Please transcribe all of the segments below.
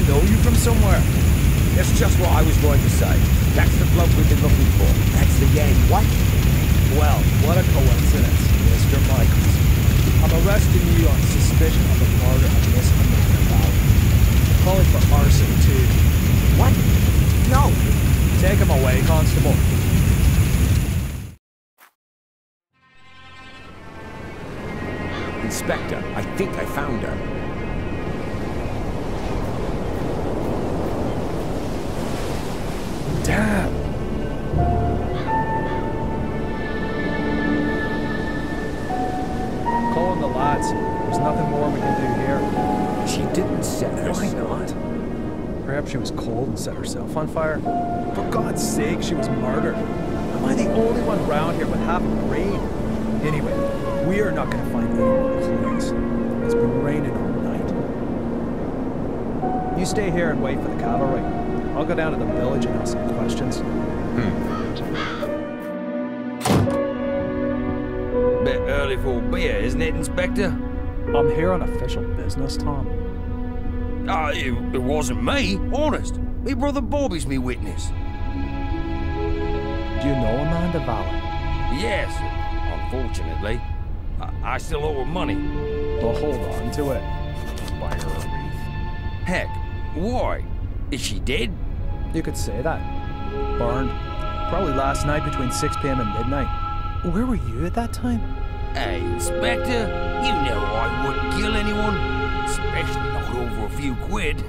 know you from somewhere. That's just what I was going to say. That's the bloke we've been looking for. That's the Yang. What? Well, what a coincidence, Mr. Michaels. I'm arresting you on suspicion of the murder of Miss Amanda Valley. Calling for arson, too. What? No. Take him away, Constable. Inspector, I think I found her. Damn! Call in the lads. There's nothing more we can do here. She didn't set herself. Why not? Perhaps she was cold and set herself on fire. For God's sake, she was murdered. Am I the only one round here with half a brain? Anyway, we are not going to find any more clues. It's been raining all night. You stay here and wait for the cavalry. I'll go down to the village and ask some questions. Bit early for a beer, isn't it, Inspector? I'm here on official business, Tom. It wasn't me, honest. Me brother Bobby's me witness. Do you know Amanda Valley? Yes, unfortunately. I still owe her money. Well, hold on to it. Buy her a wreath. Heck, why? Is she dead? You could say that. Burned. Probably last night between 6 p.m. and midnight. Where were you at that time? Hey, Inspector, you know I wouldn't kill anyone. Especially not over a few quid.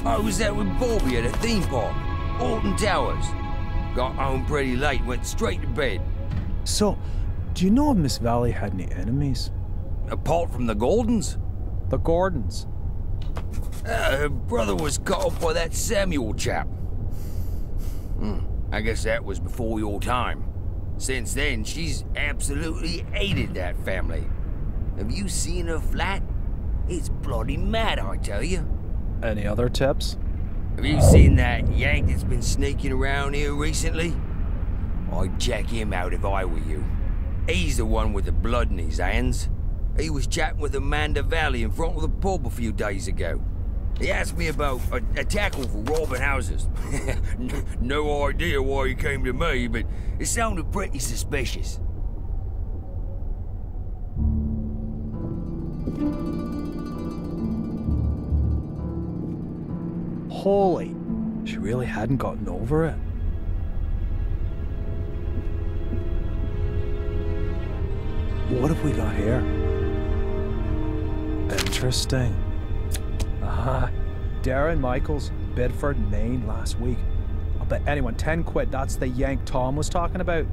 I was out with Bobby at a theme park, Alton Towers. Got home pretty late, went straight to bed. So, do you know if Miss Valley had any enemies? Apart from the Gordons? The Gordons. Her brother was caught up by that Samuel chap. I guess that was before your time. Since then, she's absolutely hated that family. Have you seen her flat? It's bloody mad, I tell you. Any other tips? Have you seen that Yank that's been sneaking around here recently? I'd check him out if I were you. He's the one with the blood in his hands. He was chatting with Amanda Valley in front of the pub a few days ago. He asked me about a tackle for robbing houses. No idea why he came to me, but it sounded pretty suspicious. Holy, she really hadn't gotten over it. What have we got here? Interesting. Darren Michaels, Bedford, Maine, last week. I'll bet anyone 10 quid that's the Yank Tom was talking about.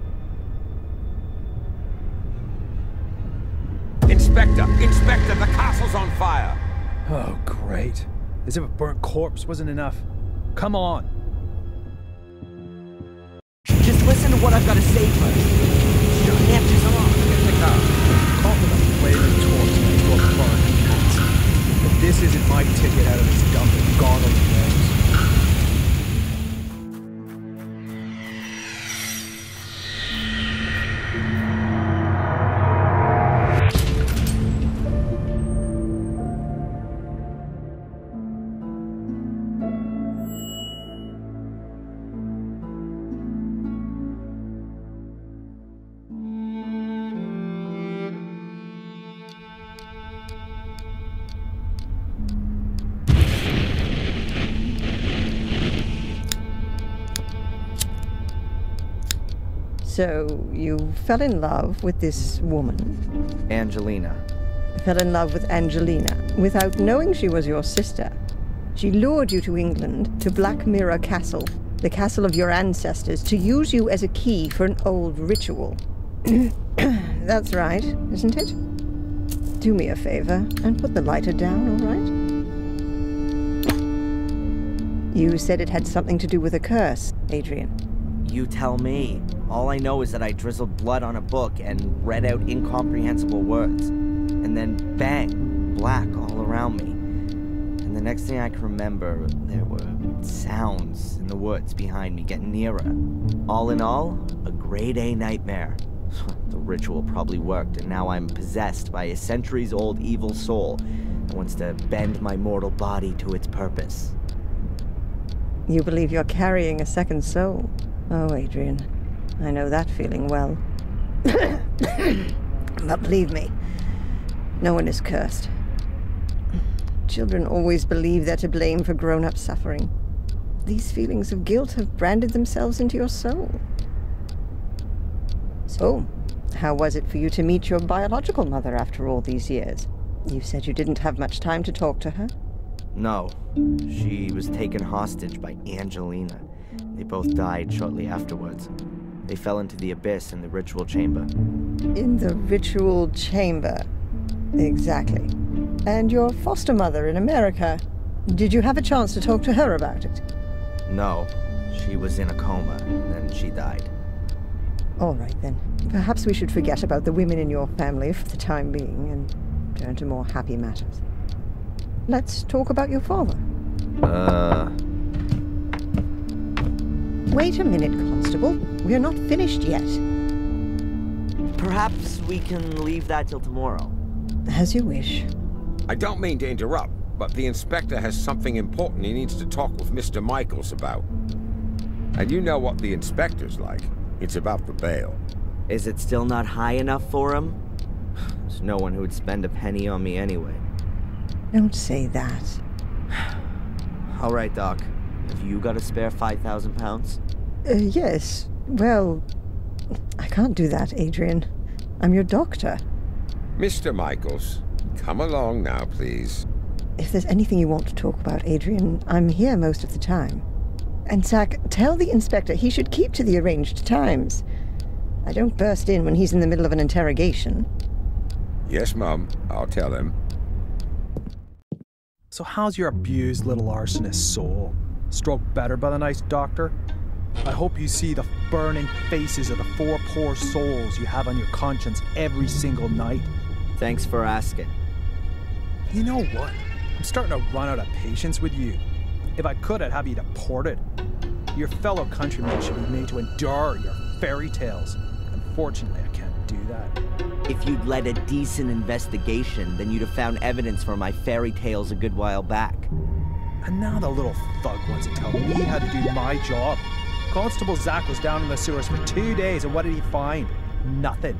Inspector! Inspector, the castle's on fire! Oh, great. As if a burnt corpse wasn't enough. Come on. Just listen to what I've got to say first. Your answers are on. Get in the car. Caught with a flaming torch into a burning cats. But this isn't my ticket out of this dump of goggle names. So, you fell in love with this woman? Angelina. Fell in love with Angelina without knowing she was your sister. She lured you to England, to Black Mirror Castle, the castle of your ancestors, to use you as a key for an old ritual. That's right, isn't it? Do me a favor and put the lighter down, all right? You said it had something to do with a curse, Adrian. You tell me. All I know is that I drizzled blood on a book and read out incomprehensible words. And then, bang, black all around me. And the next thing I can remember, there were sounds in the woods behind me getting nearer. All in all, a grade A nightmare. The ritual probably worked, and now I'm possessed by a centuries-old evil soul wants to bend my mortal body to its purpose. You believe you're carrying a second soul? Oh, Adrian, I know that feeling well. But believe me, no one is cursed. Children always believe they're to blame for grown-up suffering. These feelings of guilt have branded themselves into your soul. So, how was it for you to meet your biological mother after all these years? You said you didn't have much time to talk to her. No. She was taken hostage by Angelina. They both died shortly afterwards. They fell into the abyss in the ritual chamber. In the ritual chamber. Exactly. And your foster mother in America. Did you have a chance to talk to her about it? No. She was in a coma, and then she died. All right, then. Perhaps we should forget about the women in your family for the time being and turn to more happy matters. Let's talk about your father. Wait a minute, Constable. We're not finished yet. Perhaps we can leave that till tomorrow. As you wish. I don't mean to interrupt, but the inspector has something important he needs to talk with Mr. Michaels about. And you know what the inspector's like. It's about the bail. Is it still not high enough for him? There's no one who would spend a penny on me anyway. Don't say that. All right, Doc. Have you got a spare 5,000 pounds? Yes. Well, I can't do that, Adrian. I'm your doctor. Mr. Michaels, come along now, please. If there's anything you want to talk about, Adrian, I'm here most of the time. And Zach, tell the inspector he should keep to the arranged times. I don't burst in when he's in the middle of an interrogation. Yes, Mum. I'll tell him. So how's your abused little arsonist soul? Stroked better by the nice doctor? I hope you see the burning faces of the 4 poor souls you have on your conscience every single night. Thanks for asking. You know what? I'm starting to run out of patience with you. If I could, I'd have you deported. Your fellow countrymen should be made to endure your fairy tales. Unfortunately, I can't do that. If you'd led a decent investigation, then you'd have found evidence for my fairy tales a good while back. And now the little thug wants to tell me how to do my job. Constable Zach was down in the sewers for 2 days, and what did he find? Nothing.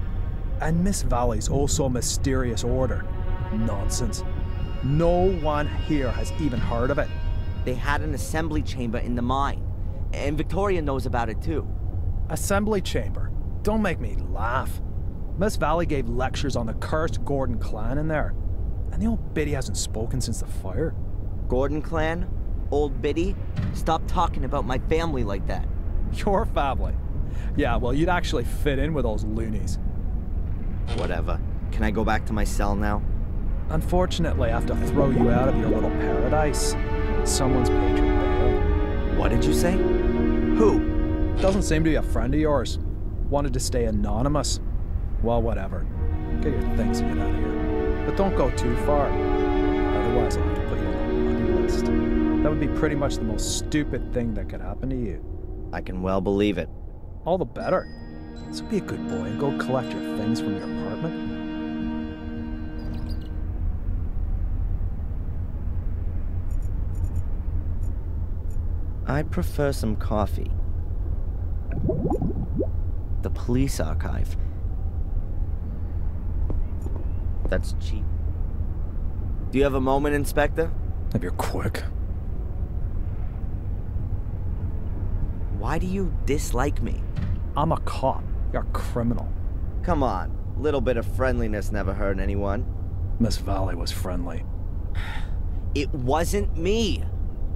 And Miss Valley's also a mysterious order. Nonsense. No one here has even heard of it. They had an assembly chamber in the mine. And Victoria knows about it too. Assembly chamber? Don't make me laugh. Miss Valley gave lectures on the cursed Gordon clan in there. And the old biddy hasn't spoken since the fire. Gordon clan? Old biddy? Stop talking about my family like that. Your family? Yeah, well, you'd actually fit in with those loonies. Whatever. Can I go back to my cell now? Unfortunately, I have to throw you out of your little paradise. Someone's paid your bail. What did you say? Who? Doesn't seem to be a friend of yours. Wanted to stay anonymous. Well, whatever. Get your things and get out of here. But don't go too far. Otherwise, I'll have to put you on the naughty list. That would be pretty much the most stupid thing that could happen to you. I can well believe it. All the better. So be a good boy and go collect your things from your apartment. I prefer some coffee. The police archive. That's cheap. Do you have a moment, Inspector? If you're quick. Why do you dislike me? I'm a cop. You're a criminal. Come on. A little bit of friendliness never hurt anyone. Miss Valley was friendly. It wasn't me.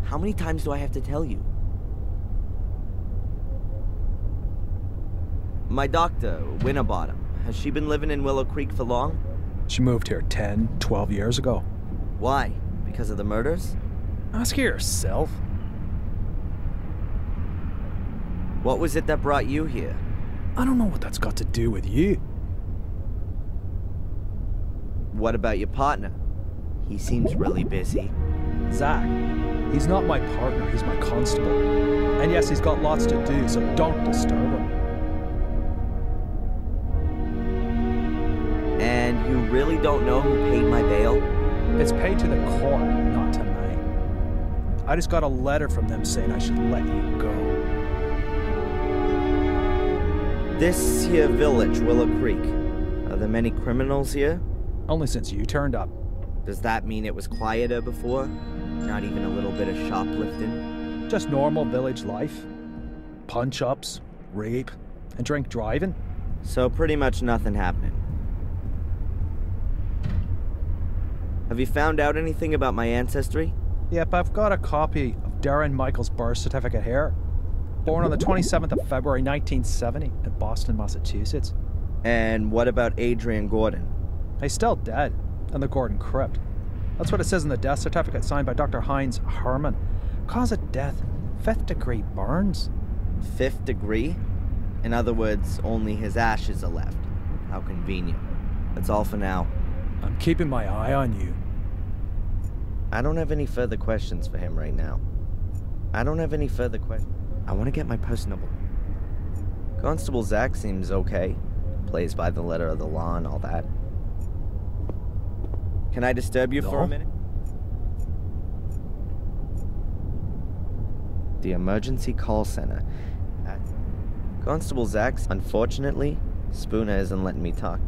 How many times do I have to tell you? My doctor, Winterbottom, has she been living in Willow Creek for long? She moved here 10, 12 years ago. Why? Because of the murders? Ask her yourself. What was it that brought you here? I don't know what that's got to do with you. What about your partner? He seems really busy. Zach. He's not my partner, he's my constable. And yes, he's got lots to do, so don't disturb him. And you really don't know who paid my bail? It's paid to the court, not to me. I just got a letter from them saying I should let you go. This here village, Willow Creek. Are there many criminals here? Only since you turned up. Does that mean it was quieter before? Not even a little bit of shoplifting? Just normal village life. Punch-ups, rape, and drink driving. So pretty much nothing happening. Have you found out anything about my ancestry? Yep, I've got a copy of Darren Michael's birth certificate here. Born on the 27th of February 1970 in Boston, Massachusetts. And what about Adrian Gordon? He's still dead in the Gordon crypt. That's what it says in the death certificate signed by Dr. Heinz Herman. Cause of death, 5th degree burns. 5th degree? In other words, only his ashes are left. How convenient. That's all for now. I'm keeping my eye on you. I don't have any further questions for him right now. I want to get my personal... Constable Zach seems okay. Plays by the letter of the law and all that. Can I disturb you for a minute? The emergency call center. Constable Zach, unfortunately, Spooner isn't letting me talk.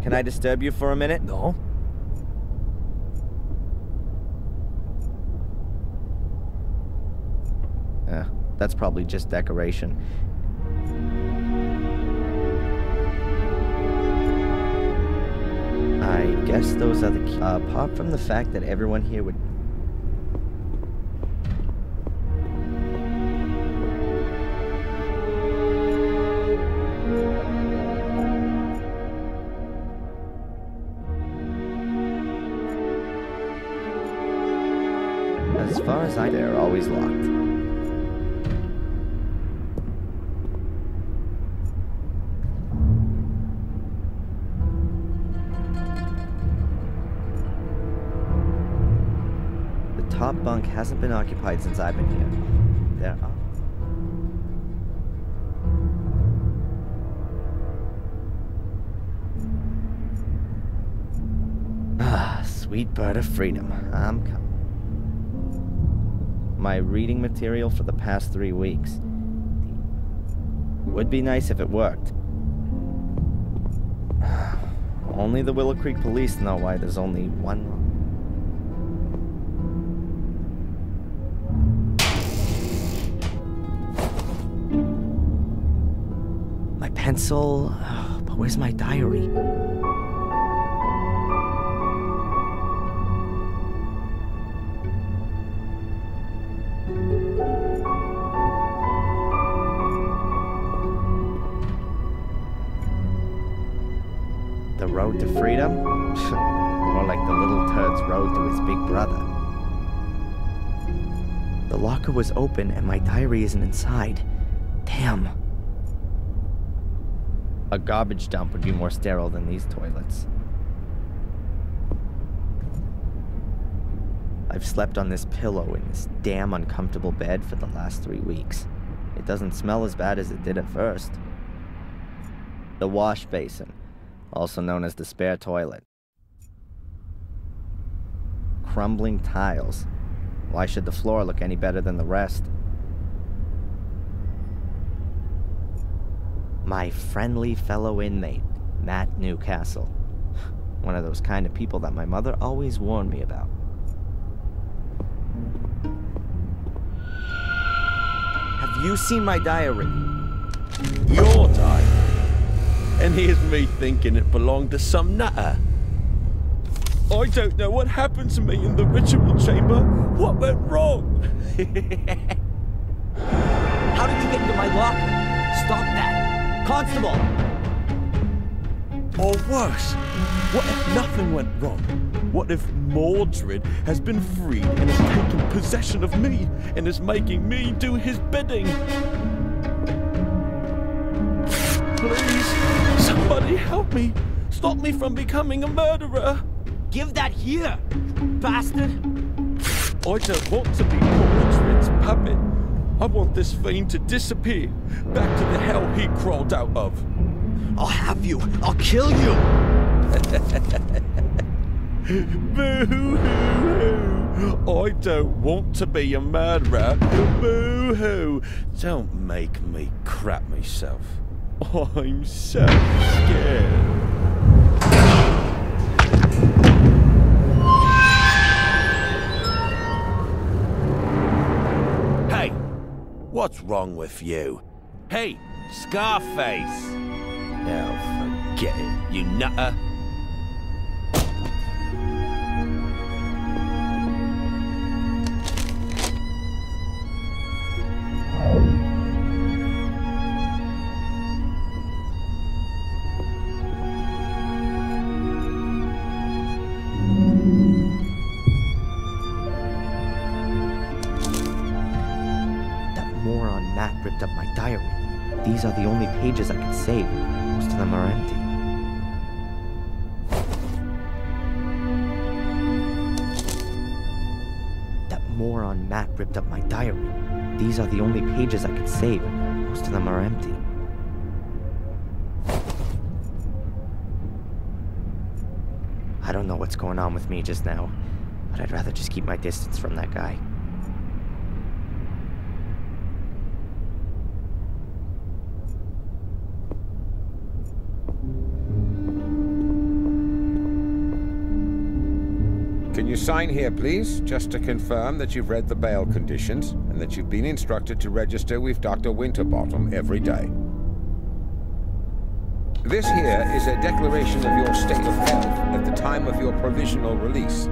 Can I disturb you for a minute? No. That's probably just decoration. I guess those are the keys. Apart from the fact that everyone here would... As far as they're always locked. The top bunk hasn't been occupied since I've been here. There are... sweet bird of freedom. I'm coming. My reading material for the past 3 weeks. Would be nice if it worked. Only the Willow Creek police know why there's only one. My pencil, but where's my diary? The road to freedom? More like the little turd's road to his big brother. The locker was open and my diary isn't inside. Damn. A garbage dump would be more sterile than these toilets. I've slept on this pillow in this damn uncomfortable bed for the last 3 weeks. It doesn't smell as bad as it did at first. The wash basin, also known as the spare toilet. Crumbling tiles. Why should the floor look any better than the rest? My friendly fellow inmate, Matt Newcastle. One of those kind of people that my mother always warned me about. Have you seen my diary? Your diary? And here's me thinking it belonged to some nutter. I don't know what happened to me in the ritual chamber. What went wrong? How did you get into my locker? Stop that! Constable! Or worse, what if nothing went wrong? What if Mordred has been freed and has taken possession of me and is making me do his bidding? Please, somebody help me. Stop me from becoming a murderer. Give that here, bastard! I don't want to be Mordred's puppet. I want this fiend to disappear, back to the hell he crawled out of. I'll have you. I'll kill you! Boo-hoo-hoo! I don't want to be a murderer. Boo-hoo! Don't make me crap myself. I'm so scared. Hey, what's wrong with you? Hey, Scarface! Oh, forget it, you nutter. Ripped up my diary. These are the only pages I could save. Most of them are empty. That moron Matt ripped up my diary. These are the only pages I could save. Most of them are empty. I don't know what's going on with me just now, but I'd rather just keep my distance from that guy. Can you sign here, please, just to confirm that you've read the bail conditions and that you've been instructed to register with Dr. Winterbottom every day. This here is a declaration of your state of health at the time of your provisional release.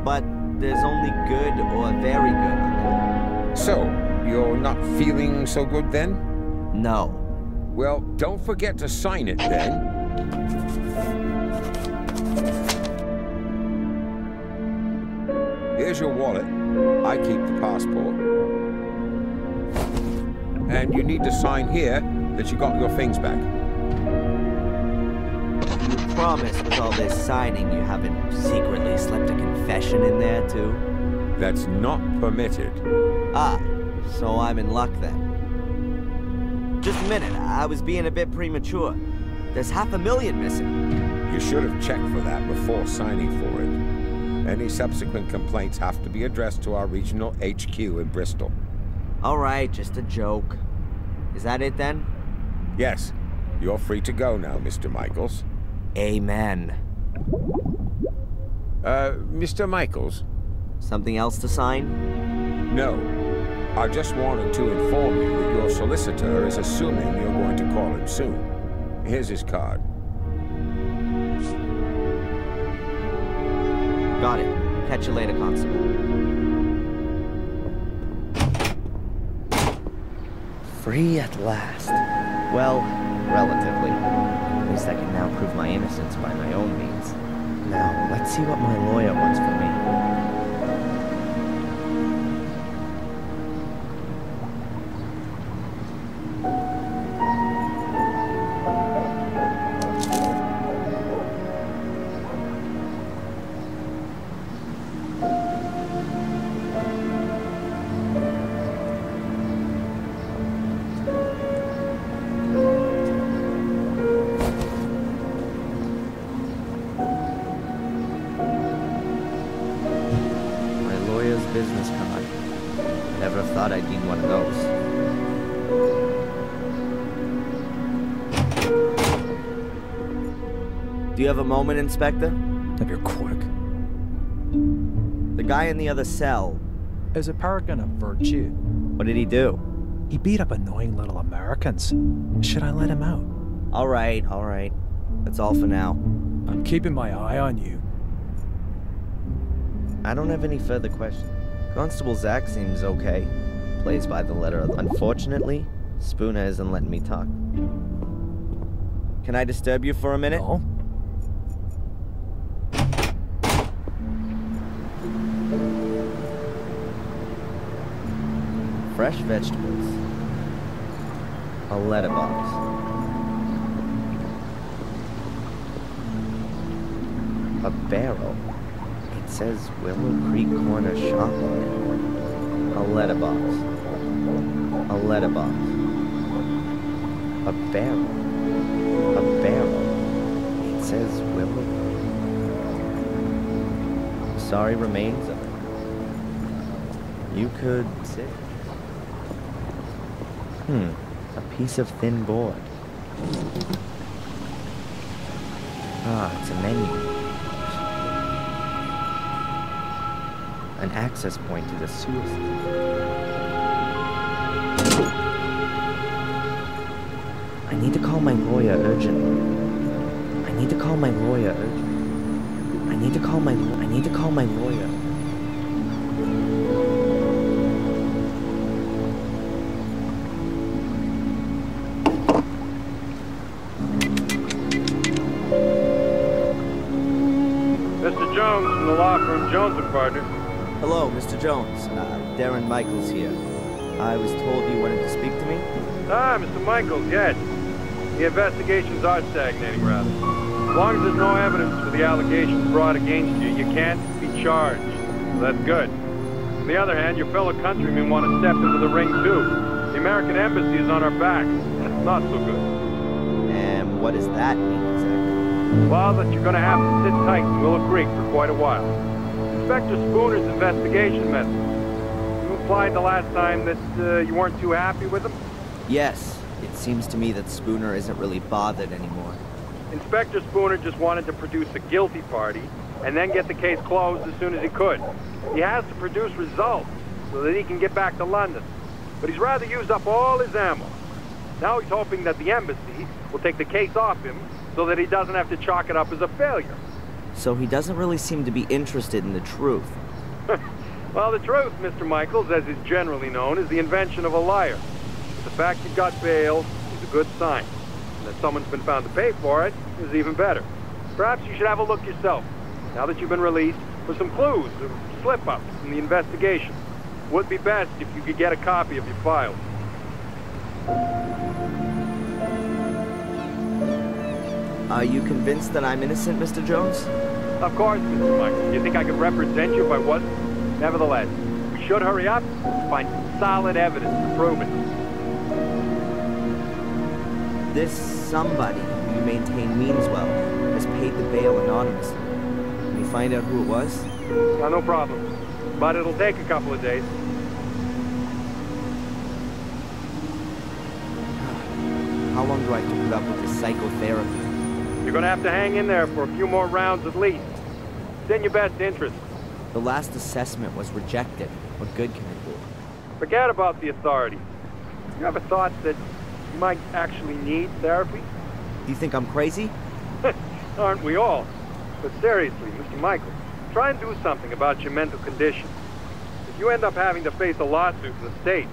But there's only good or very good on there. So, you're not feeling so good then? No. Well, don't forget to sign it then. Here's your wallet. I keep the passport. And you need to sign here that you got your things back. You promise with all this signing you haven't secretly slipped a confession in there too? That's not permitted. Ah, so I'm in luck then. Just a minute, I was being a bit premature. There's $500,000 missing. You should have checked for that before signing for it. Any subsequent complaints have to be addressed to our regional HQ in Bristol. All right, just a joke. Is that it then? Yes. You're free to go now, Mr. Michaels. Amen. Mr. Michaels? Something else to sign? No. I just wanted to inform you that your solicitor is assuming you're going to call him soon. Here's his card. Got it. Catch you later, Constable. Free at last. Well, relatively. At least I can now prove my innocence by my own means. Now, let's see what my lawyer wants from me. Business card. Never thought I'd need one of those. Do you have a moment, Inspector? If you're quick. The guy in the other cell. As a paragon of virtue. What did he do? He beat up annoying little Americans. Should I let him out? All right, all right. That's all for now. I'm keeping my eye on you. I don't have any further questions. Constable Zach seems okay. Plays by the letter. Unfortunately, Spooner isn't letting me talk. Can I disturb you for a minute? No. Fresh vegetables. A letterbox. A barrel. It says Willow Creek Corner Shop on it. A letterbox. A letterbox. A barrel. A barrel. It says Willow. sorry remains of it. You could sit. A piece of thin board. Ah, it's a menu. An access point to the sewer system. I need to call my lawyer urgently. I need to call my lawyer urgently. I need to call my lawyer. Mr. Jones from the law firm Jones & Partners. Hello, Mr. Jones. Darren Michaels here. I was told you wanted to speak to me? Ah, Mr. Michaels, yes. The investigations are stagnating, rather. As long as there's no evidence for the allegations brought against you, you can't be charged. So that's good. On the other hand, your fellow countrymen want to step into the ring, too. The American embassy is on our backs. That's not so good. And what does that mean, exactly? Well, that you're going to have to sit tight in Willow Creek for quite a while. Inspector Spooner's investigation methods. You implied the last time that you weren't too happy with them? Yes. It seems to me that Spooner isn't really bothered anymore. Inspector Spooner just wanted to produce a guilty party and then get the case closed as soon as he could. He has to produce results so that he can get back to London. But he's rather used up all his ammo. Now he's hoping that the embassy will take the case off him so that he doesn't have to chalk it up as a failure. So he doesn't really seem to be interested in the truth. Well, the truth, Mr. Michaels, as is generally known, is the invention of a liar. The fact you got bail is a good sign. And that someone's been found to pay for it is even better. Perhaps you should have a look yourself, now that you've been released, for some clues or slip-ups in the investigation. Would be best if you could get a copy of your files. Are you convinced that I'm innocent, Mr. Jones? Of course, Mr. Michaels. You think I could represent you if I wasn't? Nevertheless, we should hurry up and find solid evidence to prove it. This somebody you maintain means well has paid the bail anonymously. Can you find out who it was? No problem. But it'll take a couple of days. How long do I have to put up with this psychotherapy? You're gonna have to hang in there for a few more rounds at least. It's in your best interest. The last assessment was rejected. What good can it do? Forget about the authorities. You ever thought that you might actually need therapy? Do you think I'm crazy? Aren't we all? But seriously, Mr. Michaels, try and do something about your mental condition. If you end up having to face a lawsuit in the States,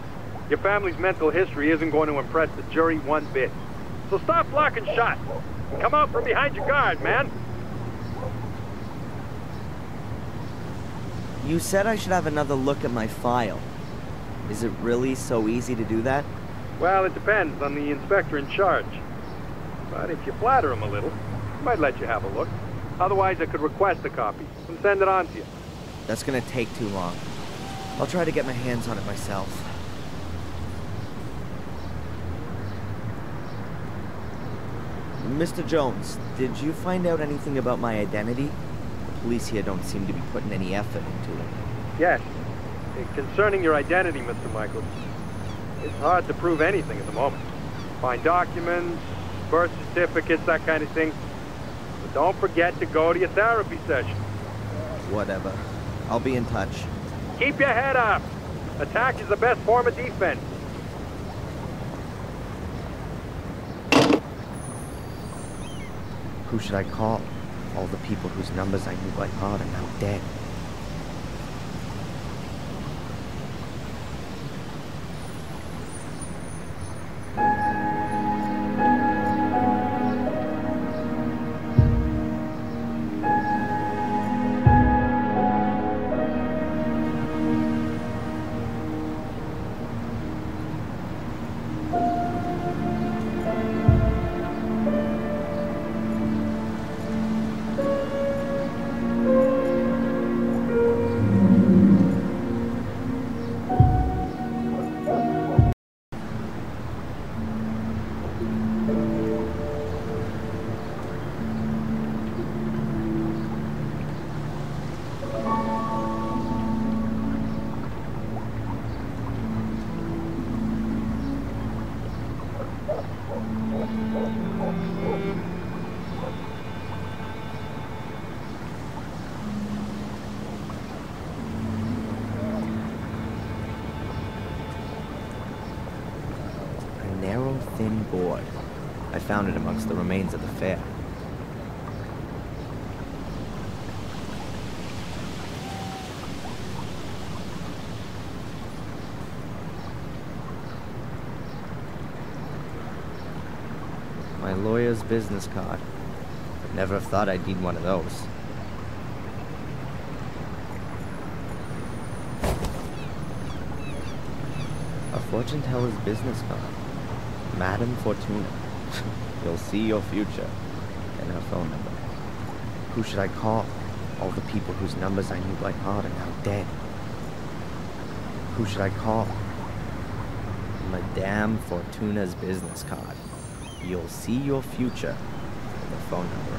your family's mental history isn't going to impress the jury one bit. So stop blocking shots and come out from behind your guard, man. You said I should have another look at my file. Is it really so easy to do that? Well, it depends on the inspector in charge. But if you flatter him a little, he might let you have a look. Otherwise, I could request a copy and send it on to you. That's gonna take too long. I'll try to get my hands on it myself. Mr. Jones, did you find out anything about my identity? The police here don't seem to be putting any effort into it. Yes. Concerning your identity, Mr. Michaels, it's hard to prove anything at the moment. Find documents, birth certificates, that kind of thing. But don't forget to go to your therapy session. Whatever. I'll be in touch. Keep your head up. Attack is the best form of defense. Who should I call? All the people whose numbers I knew by heart are now dead. thin board. I found it amongst the remains of the fair. My lawyer's business card. I'd never have thought I'd need one of those. A fortune teller's business card. Madame Fortuna. You'll see your future. And her phone number. Who should I call? All the people whose numbers I knew by heart are now dead. Who should I call? Madame Fortuna's business card. You'll see your future. And the phone number.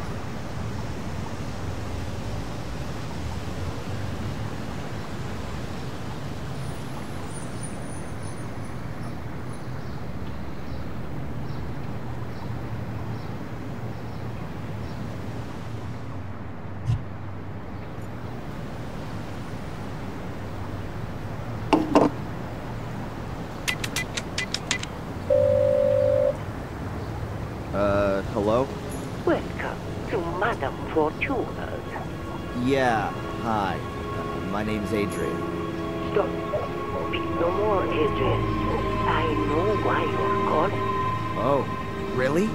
Hello? Welcome to Madame Fortuna's. Yeah, hi. My name's Adrian. Stop. Speak no more, Adrian. I know why you're calling. Oh, really?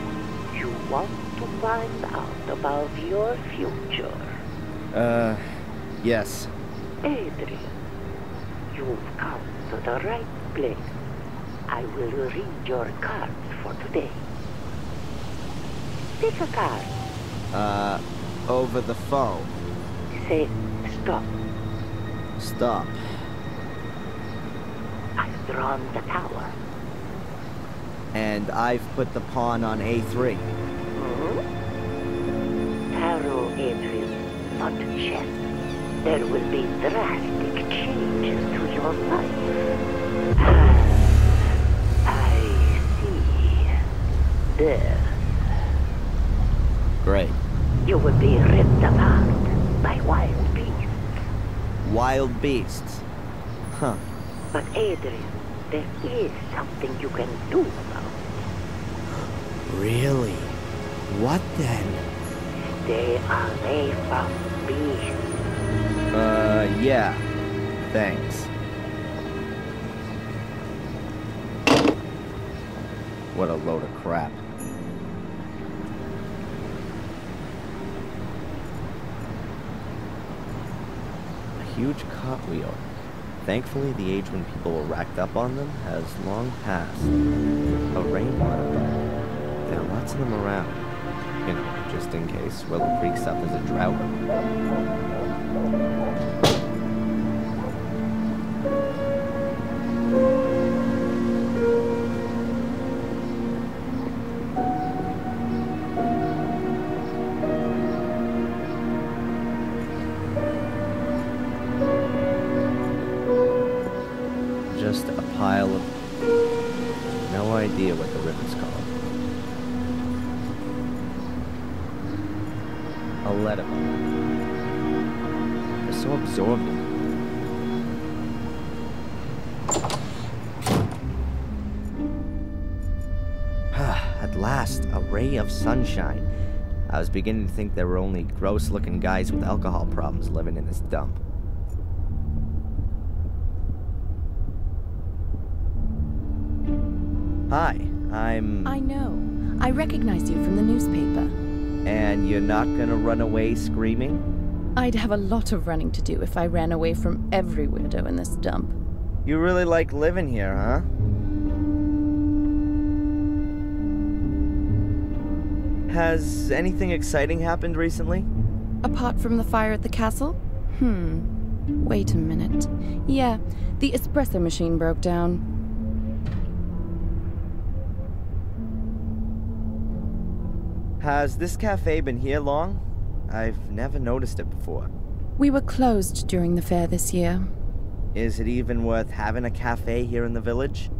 You want to find out about your future. Yes. Adrian, you've come to the right place. I will read your cards for today. Pick a card. Over the phone. Say stop. Stop. I've drawn the tower. And I've put the pawn on A3. Tarot, Adrian, not chess. There will be drastic changes to your life. I see. There. Great. You will be ripped apart by wild beasts. Wild beasts? Huh. But Adrian, there is something you can do about it. Really? What then? Stay away from beasts. Yeah. Thanks. What a load of crap. Huge cartwheel. Thankfully, the age when people were racked up on them has long passed. A rainwater bug. There are lots of them around. You know, just in case Willow Creek suffers a drought. Just a pile of... no idea what the river's called. A letter. They're so absorbed in it. At last, a ray of sunshine. I was beginning to think there were only gross-looking guys with alcohol problems living in this dump. Hi, I know. I recognize you from the newspaper. And you're not gonna run away screaming? I'd have a lot of running to do if I ran away from every weirdo in this dump. You really like living here, huh? Has anything exciting happened recently? Apart from the fire at the castle? Wait a minute. Yeah, the espresso machine broke down. Has this cafe been here long? I've never noticed it before. We were closed during the fair this year. Is it even worth having a cafe here in the village?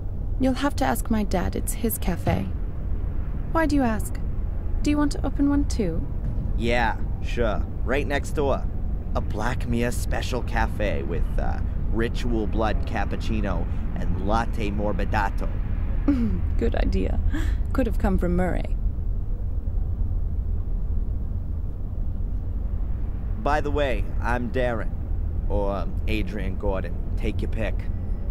You'll have to ask my dad. It's his cafe. Why do you ask? Do you want to open one too? Yeah, sure. Right next door. A Blackmere special cafe with ritual blood cappuccino and latte morbidato. Good idea. Could have come from Murray. By the way, I'm Darren. Or Adrian Gordon. Take your pick.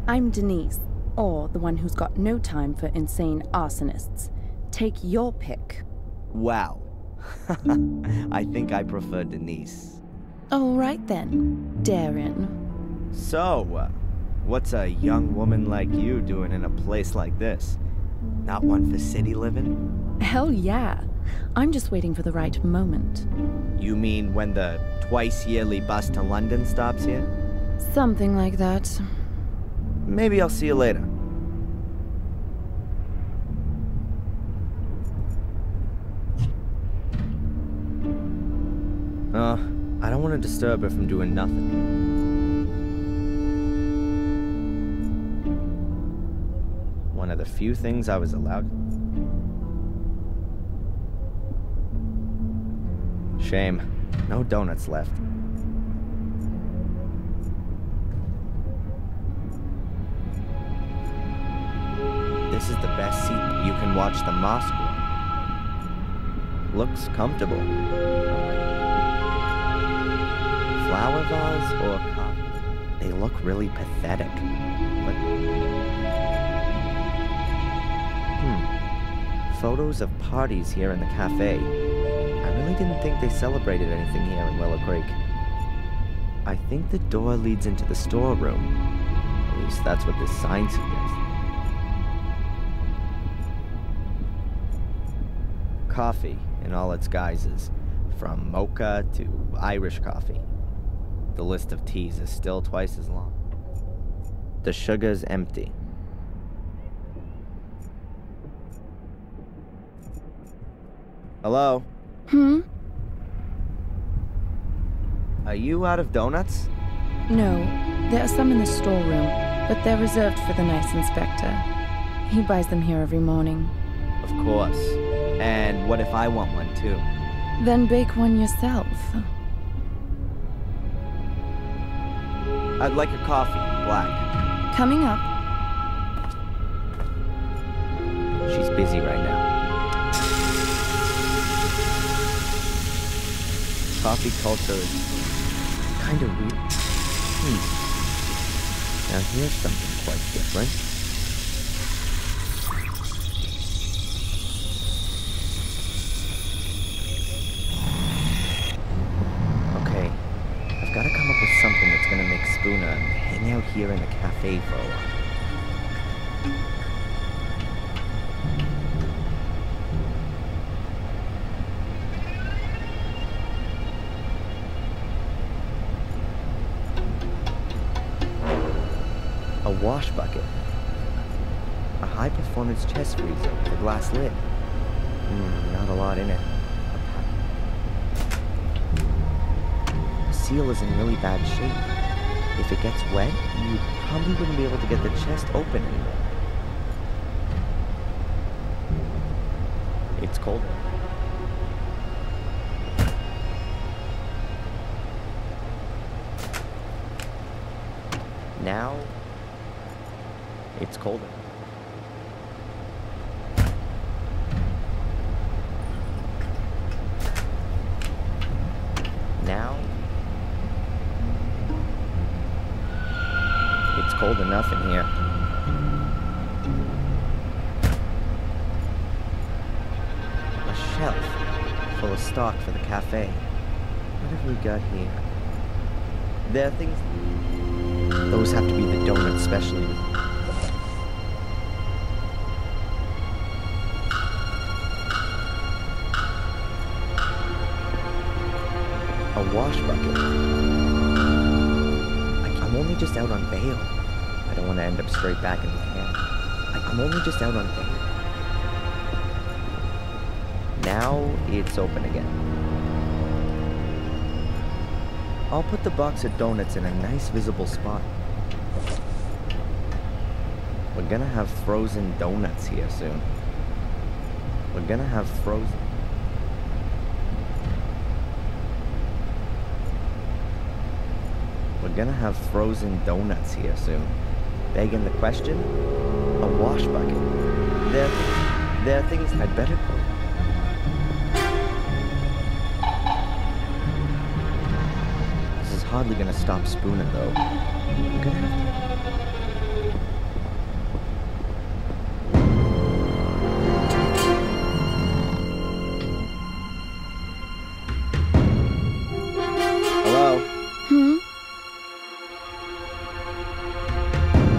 I'm Denise. Or the one who's got no time for insane arsonists. Take your pick. Wow. I think I prefer Denise. All right then, Darren. So, what's a young woman like you doing in a place like this? Not one for city living? Hell yeah. I'm just waiting for the right moment. You mean when the twice-yearly bus to London stops here? Something like that. Maybe I'll see you later. I don't want to disturb her from doing nothing. One of the few things I was allowed. Shame. No donuts left. This is the best seat you can watch the mosque with. Looks comfortable. Flower vase or cup? They look really pathetic. But... Photos of parties here in the cafe. I really didn't think they celebrated anything here in Willow Creek. I think the door leads into the storeroom. At least that's what this sign suggests. Coffee in all its guises, from mocha to Irish coffee. The list of teas is still twice as long. The sugar's empty. Hello? Are you out of donuts? No, there are some in the storeroom, but they're reserved for the nice inspector. He buys them here every morning. Of course. And what if I want one too? Then bake one yourself. I'd like a coffee, black. Coming up. She's busy right now. Coffee culture is kind of weird. Now here's something quite different. Okay, I've got to come up with something that's gonna make Spooner hang out here in the cafe for a while. A wash bucket. A high-performance chest freezer with a glass lid. Not a lot in it. The seal is in really bad shape. If it gets wet, you probably wouldn't be able to get the chest open anymore. It's cold. Now, it's colder. Now, it's cold enough in here. A shelf full of stock for the cafe. What have we got here? There are things... Those have to be the donut specialties. A wash bucket. I'm only just out on bail. I don't want to end up straight back in the can. I'm only just out on bail. Now it's open again. I'll put the box of donuts in a nice visible spot. We're gonna have frozen donuts here soon. We're gonna have frozen... We're gonna have frozen donuts here soon. Begging the question, a wash bucket. There are things I'd better go. This is hardly gonna stop spooning, though. I'm gonna have to...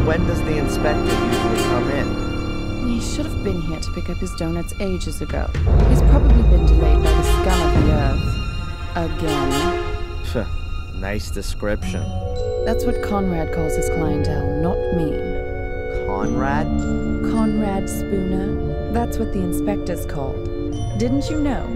When does the inspector usually come in? He should have been here to pick up his donuts ages ago. He's probably been delayed by the scum of the earth. Again. Nice description. That's what Conrad calls his clientele, not me. Conrad? Conrad Spooner. That's what the inspector's called. Didn't you know?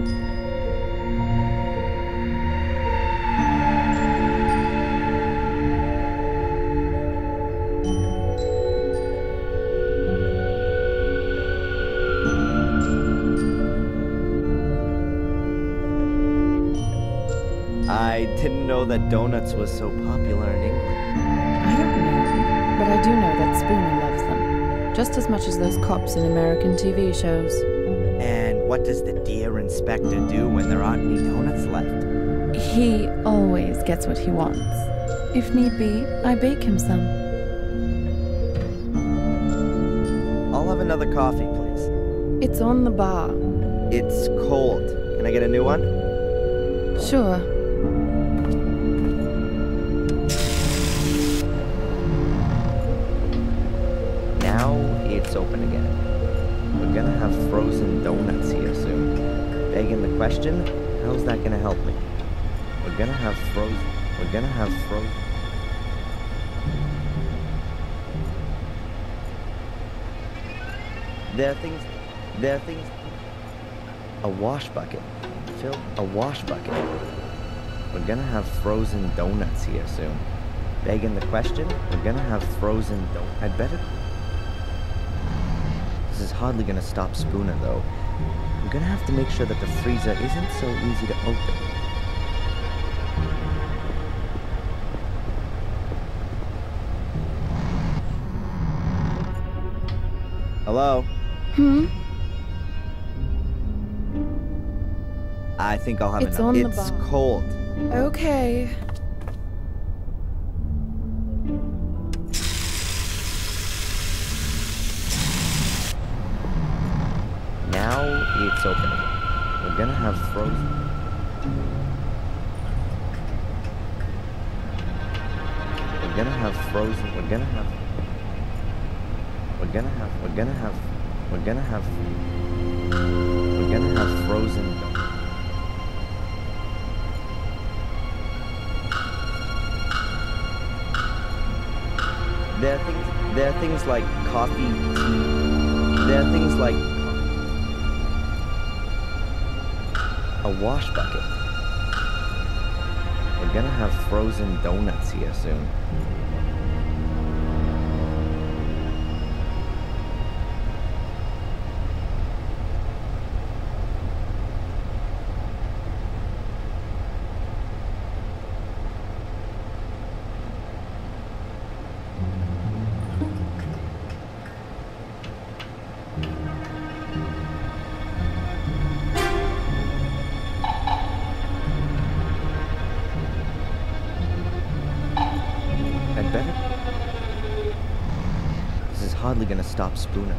I didn't know that donuts was so popular in England. I don't know, but I do know that Spooner loves them. Just as much as those cops in American TV shows. And what does the dear inspector do when there aren't any donuts left? He always gets what he wants. If need be, I bake him some. I'll have another coffee, please. It's on the bar. It's cold. Can I get a new one? Sure. Now it's open again. We're gonna have frozen donuts here soon. Begging the question, how's that gonna help me? We're gonna have frozen. There are things. A wash bucket. Fill a wash bucket. We're gonna have frozen donuts here soon. Begging the question, we're gonna have frozen donuts. I'd better... This is hardly gonna stop Spooner, though. I'm gonna have to make sure that the freezer isn't so easy to open. Hello? I think I'll have It's enough. on the It's bar. cold. Okay. Now it's open again. We're gonna have frozen. We're gonna have frozen. We're gonna have frozen. There are things like coffee, tea. There are things like a wash bucket. We're gonna have frozen donuts here soon. Hardly gonna stop Spooner.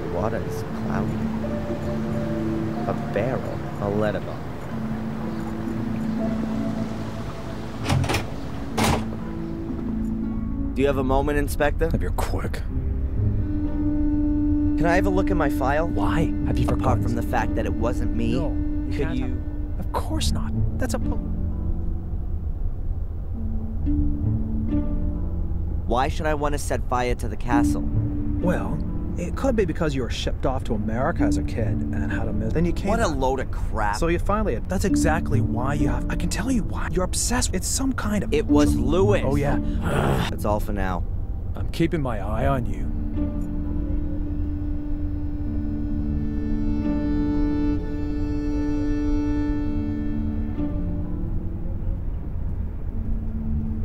The water is cloudy. A barrel, a letterbox. Do you have a moment, Inspector? If you're quick. Can I have a look at my file? Why? Have you forgotten? Apart from the fact that it wasn't me, No, could you... Of course not. That's a... Why should I want to set fire to the castle? Well, it could be because you were shipped off to America as a kid and had a miss. Then you came... What a load of crap. So you finally... That's exactly why you have... I can tell you why. You're obsessed. It's some kind of... It was Lewis. Oh, yeah. That's all for now. I'm keeping my eye on you.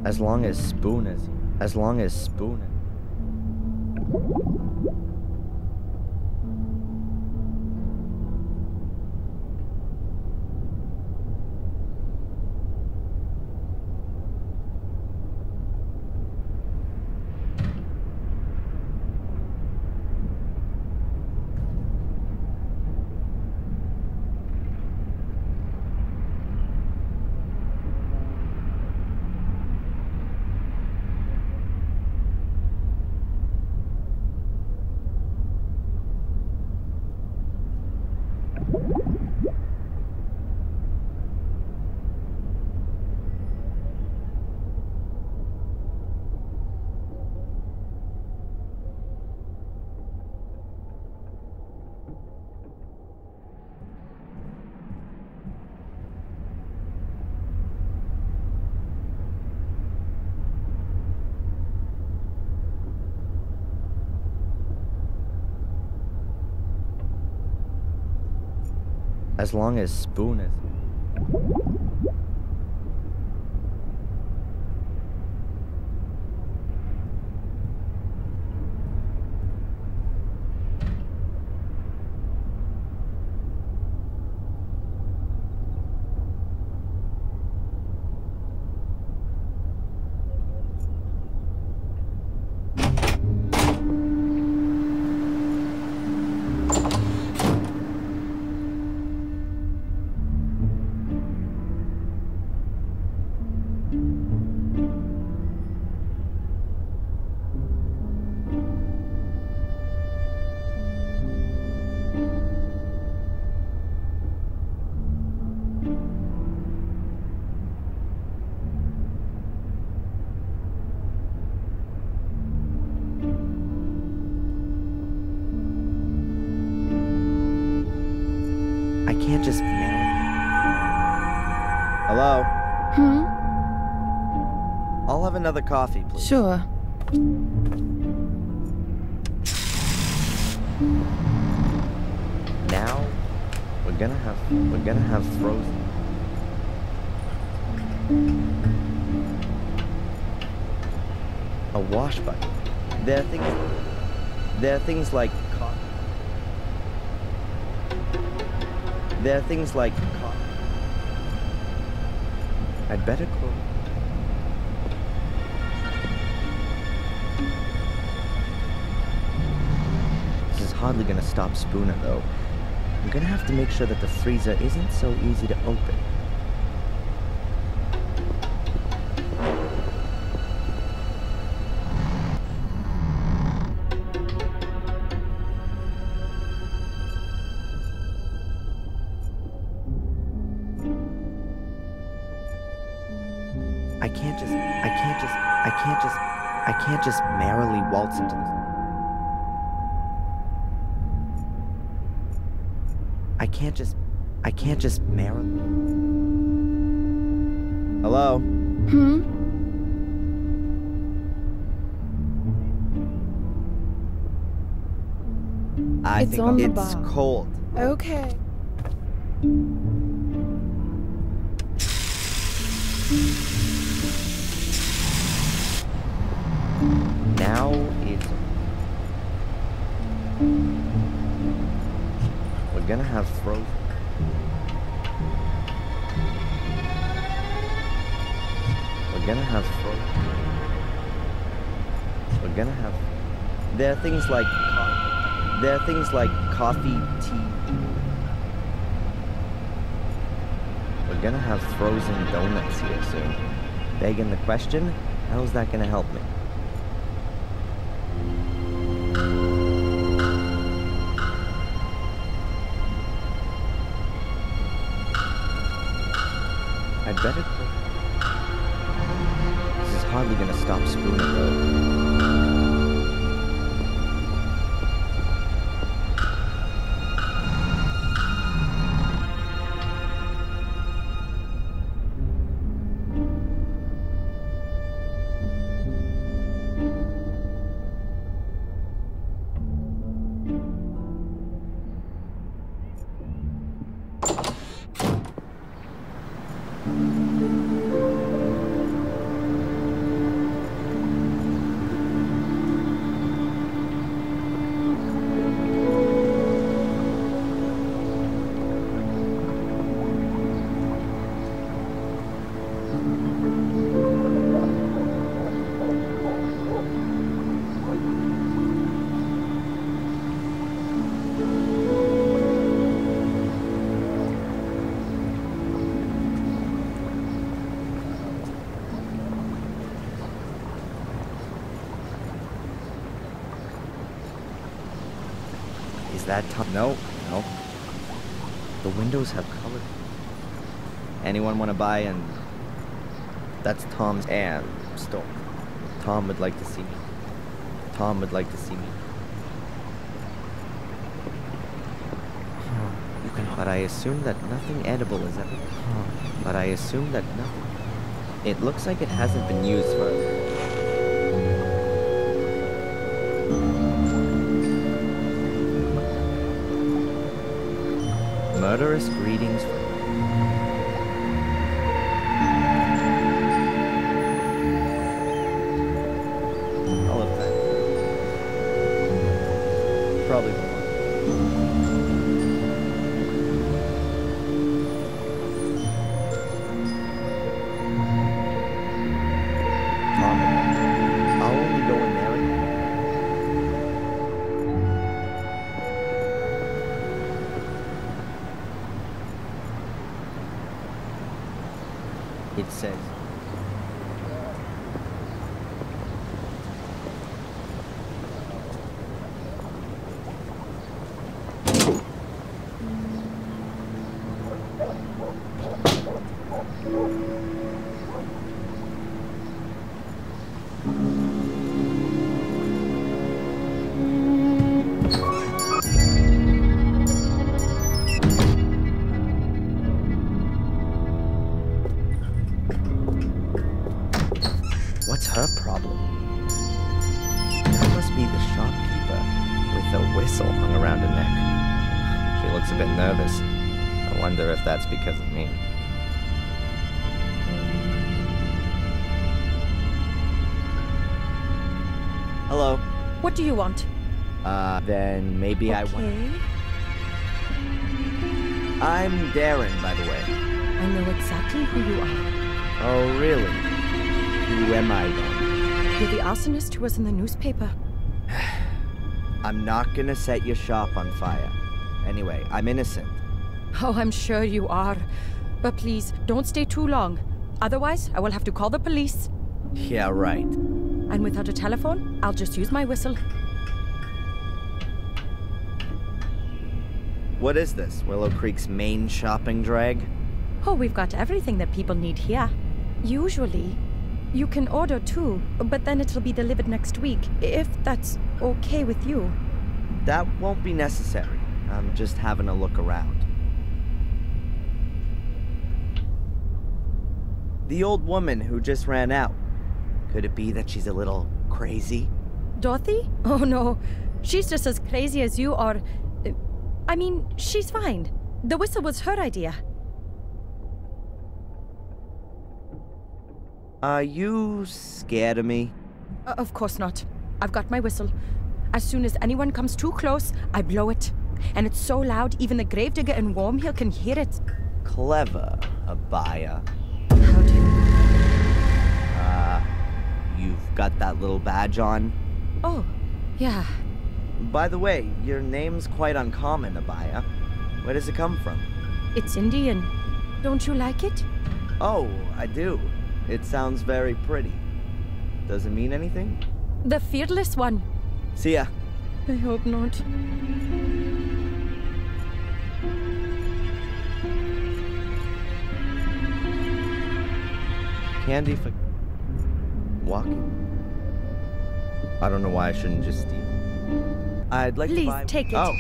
As long as Spoon is... As long as Spoon is... As long as Spoon is... I can't just mail it. Hello? I'll have another coffee, please. Sure. Now, we're gonna have frozen. A wash bucket. There are things like coffee. There are things like coffee. I'd better close. This is hardly gonna stop Spooner, though. I'm gonna have to make sure that the freezer isn't so easy to open. I can't just merrily waltz into this. I can't just merrily. Hello? I It's think on the it's bar. cold. Okay. Now it's... We're gonna have frozen. We're gonna have frozen. We're gonna have... There are things like coffee, tea. We're gonna have frozen donuts here soon. Begging the question, how's that gonna help me? I'd better quit. This is hardly gonna stop Spooner, though. that Tom? No. The windows have color. Anyone want to buy? And that's Tom's and store. Tom would like to see me. Tom would like to see me. You can. But I assume that nothing edible is ever. But I assume that nothing. It looks like it hasn't been used for. Murderous greetings from. All of that. Probably the one. Tom, I'll only go in there. It says. What's her problem? That must be the shopkeeper with a whistle hung around her neck. She looks a bit nervous. I wonder if that's because of me. Hello. What do you want? Then maybe I want. I'm Darren, by the way. I know exactly who you are. Oh, really? Who am I then? You're the arsonist who was in the newspaper. I'm not gonna set your shop on fire. Anyway, I'm innocent. Oh, I'm sure you are. But please, don't stay too long. Otherwise, I will have to call the police. Yeah, right. And without a telephone, I'll just use my whistle. What is this? Willow Creek's main shopping drag? Oh, we've got everything that people need here. Usually, you can order too, but then it'll be delivered next week, if that's okay with you. That won't be necessary. I'm just having a look around. The old woman who just ran out. Could it be that she's a little crazy? Dorothy? Oh no, she's just as crazy as you are. I mean, she's fine. The whistle was her idea. Are you scared of me? Of course not. I've got my whistle. As soon as anyone comes too close, I blow it. And it's so loud, even the gravedigger in Wormhill can hear it. Clever, Abaya. How do you... You've got that little badge on? Oh, yeah. By the way, your name's quite uncommon, Abaya. Where does it come from? It's Indian. Don't you like it? Oh, I do. It sounds very pretty. Does it mean anything? The fearless one. See ya. I hope not. Candy for... walking? I don't know why I shouldn't just steal. I'd like to buy... Please, take it. Oh.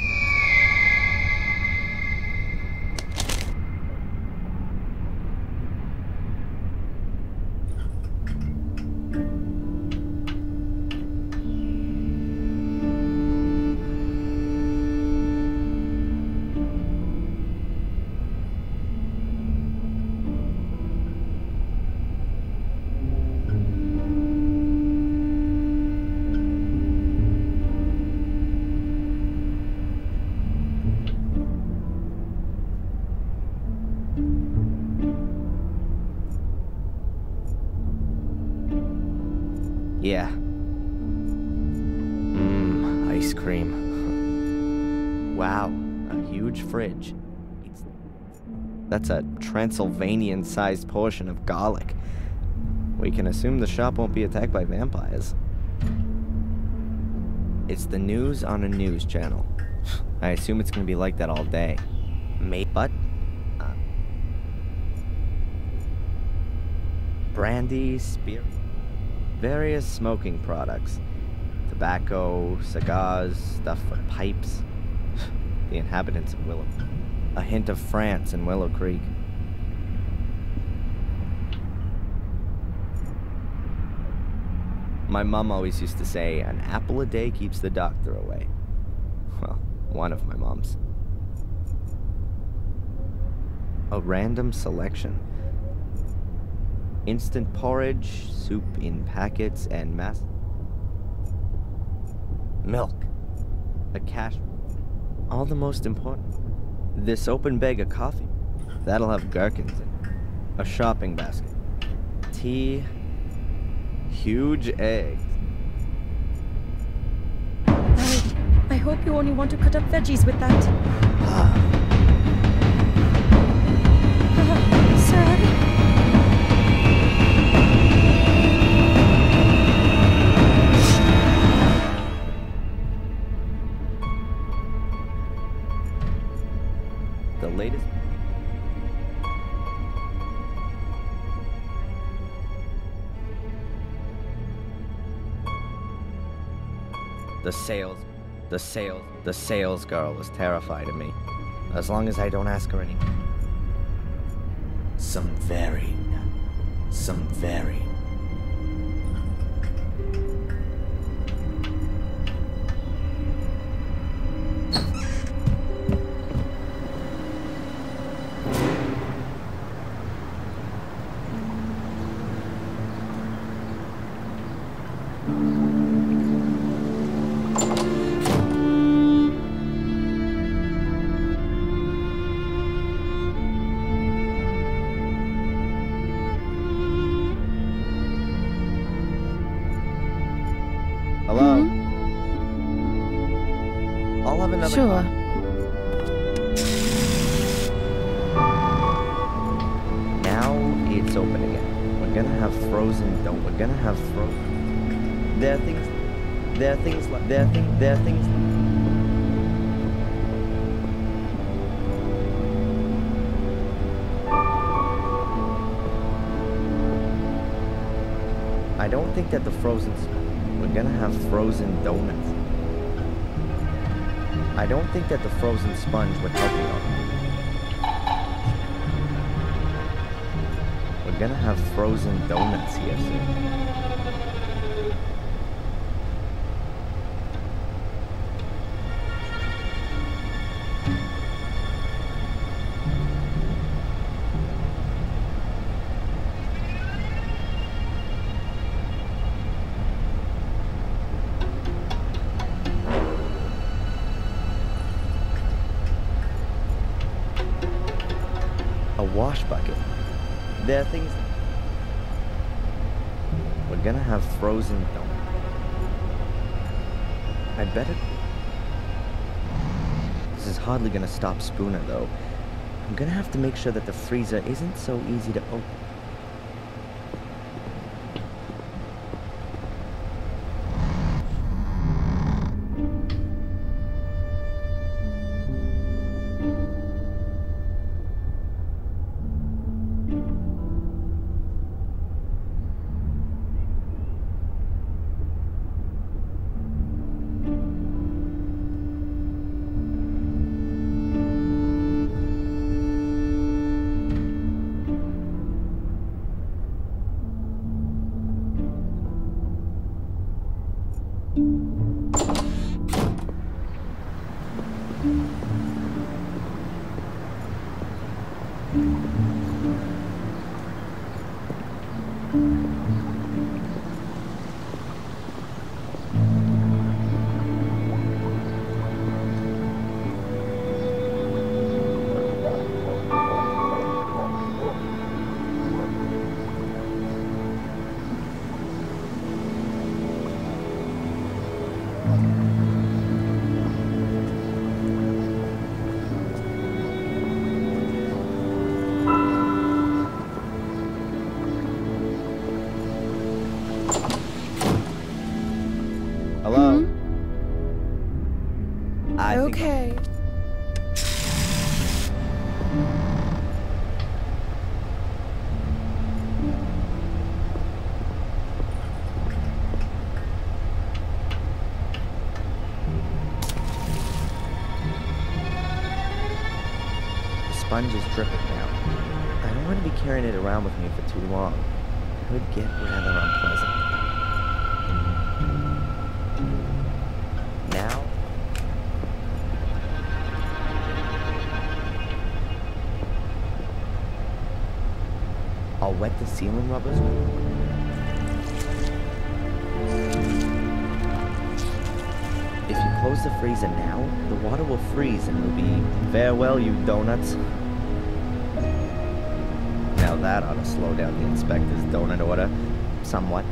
Yeah. Ice cream. Wow, a huge fridge. That's a Transylvanian-sized portion of garlic. We can assume the shop won't be attacked by vampires. It's the news on a news channel. I assume it's gonna be like that all day. But brandy, spirit, various smoking products, tobacco, cigars, stuff for pipes. The inhabitants of Willow. A hint of France in Willow Creek. My mom always used to say, an apple a day keeps the doctor away. Well, one of my moms. A random selection. Instant porridge, soup in packets, and milk. A cash. All the most important. This open bag of coffee. That'll have gherkins in it. A shopping basket. Tea. Huge eggs. I hope you only want to cut up veggies with that. Sir? The latest. The sales girl is terrified of me. As long as I don't ask her any. Some very. Hello? I'll have another. Sure. Now it's open again. We're gonna have frozen. There are things I don't think that the frozen. We're gonna have frozen donuts. I don't think that the frozen sponge would help me on. We're gonna have frozen donuts here soon. Wash bucket. There are things. We're gonna have frozen donuts. I'd better. This is hardly gonna stop Spooner, though. I'm gonna have to make sure that the freezer isn't so easy to open. Okay. The sponge is dripping now. I don't want to be carrying it around with me for too long. It could get rather unpleasant. Now? I'll wet the ceiling rubbers. If you close the freezer now, the water will freeze and will be farewell, you donuts. Now that ought to slow down the inspector's donut order somewhat.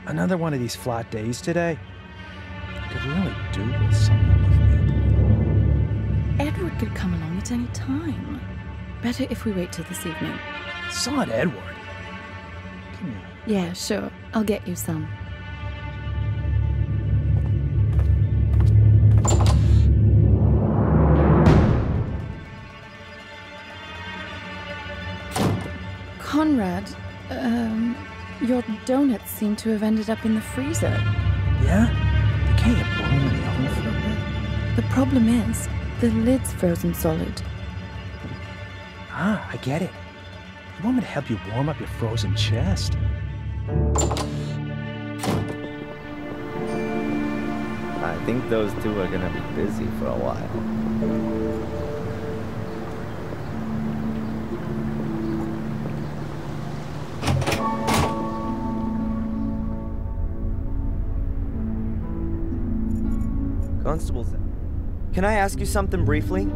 Another one of these flat days today. I could really do with something with me. Edward could come along at any time. Better if we wait till this evening. It's not Edward. Come here. Yeah, sure. I'll get you some. Conrad, your donuts seem to have ended up in the freezer. Yeah? You can't get warm in the oven for a bit. The problem is, the lid's frozen solid. Ah, I get it. You want me to help you warm up your frozen chest? I think those two are gonna be busy for a while. Constable, can I ask you something briefly?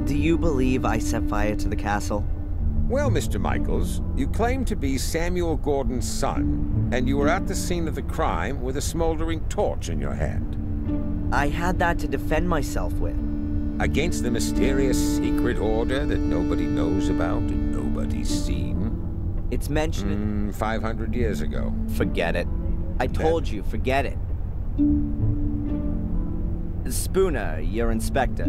Do you believe I set fire to the castle? Well, Mr. Michaels, you claim to be Samuel Gordon's son, and you were at the scene of the crime with a smoldering torch in your hand. I had that to defend myself with. Against the mysterious secret order that nobody knows about and nobody's seen? It's mentioned 500 years ago. Forget it. I told you, forget it. Spooner, your inspector,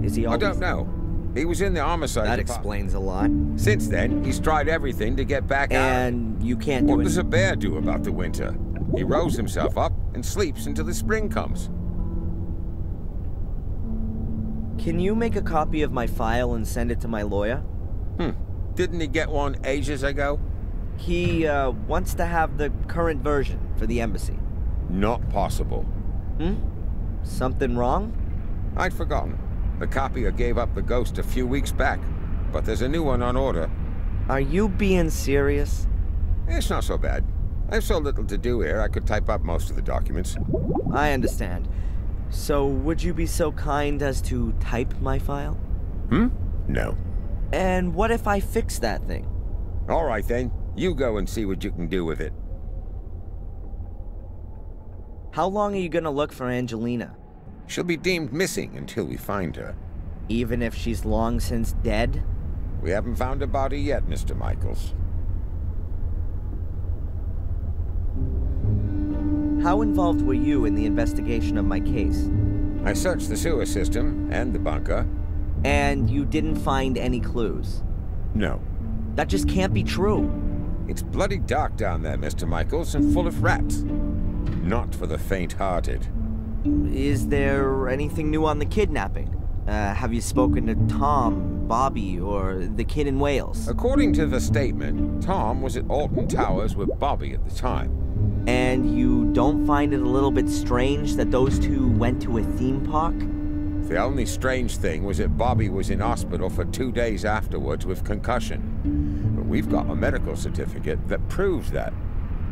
is he always... I don't know. He was in the homicide That department. explains a lot. Since then, he's tried everything to get back out. And you can't do it. What does a bear do about the winter? He rolls himself up and sleeps until the spring comes. Can you make a copy of my file and send it to my lawyer? Didn't he get one ages ago? He wants to have the current version for the embassy. Not possible. Something wrong? I'd forgotten. The copier gave up the ghost a few weeks back, but there's a new one on order. Are you being serious? It's not so bad. I have so little to do here, I could type up most of the documents. I understand. So, would you be so kind as to type my file? No. And what if I fix that thing? All right, then. You go and see what you can do with it. How long are you gonna look for Angelina? She'll be deemed missing until we find her. Even if she's long since dead? We haven't found a body yet, Mr. Michaels. How involved were you in the investigation of my case? I searched the sewer system and the bunker. And you didn't find any clues? No. That just can't be true. It's bloody dark down there, Mr. Michaels, and full of rats. Not for the faint-hearted. Is there anything new on the kidnapping? Have you spoken to Tom, Bobby, or the kid in Wales? According to the statement, Tom was at Alton Towers with Bobby at the time. And you don't find it a little bit strange that those two went to a theme park? The only strange thing was that Bobby was in hospital for 2 days afterwards with concussion. But we've got a medical certificate that proves that.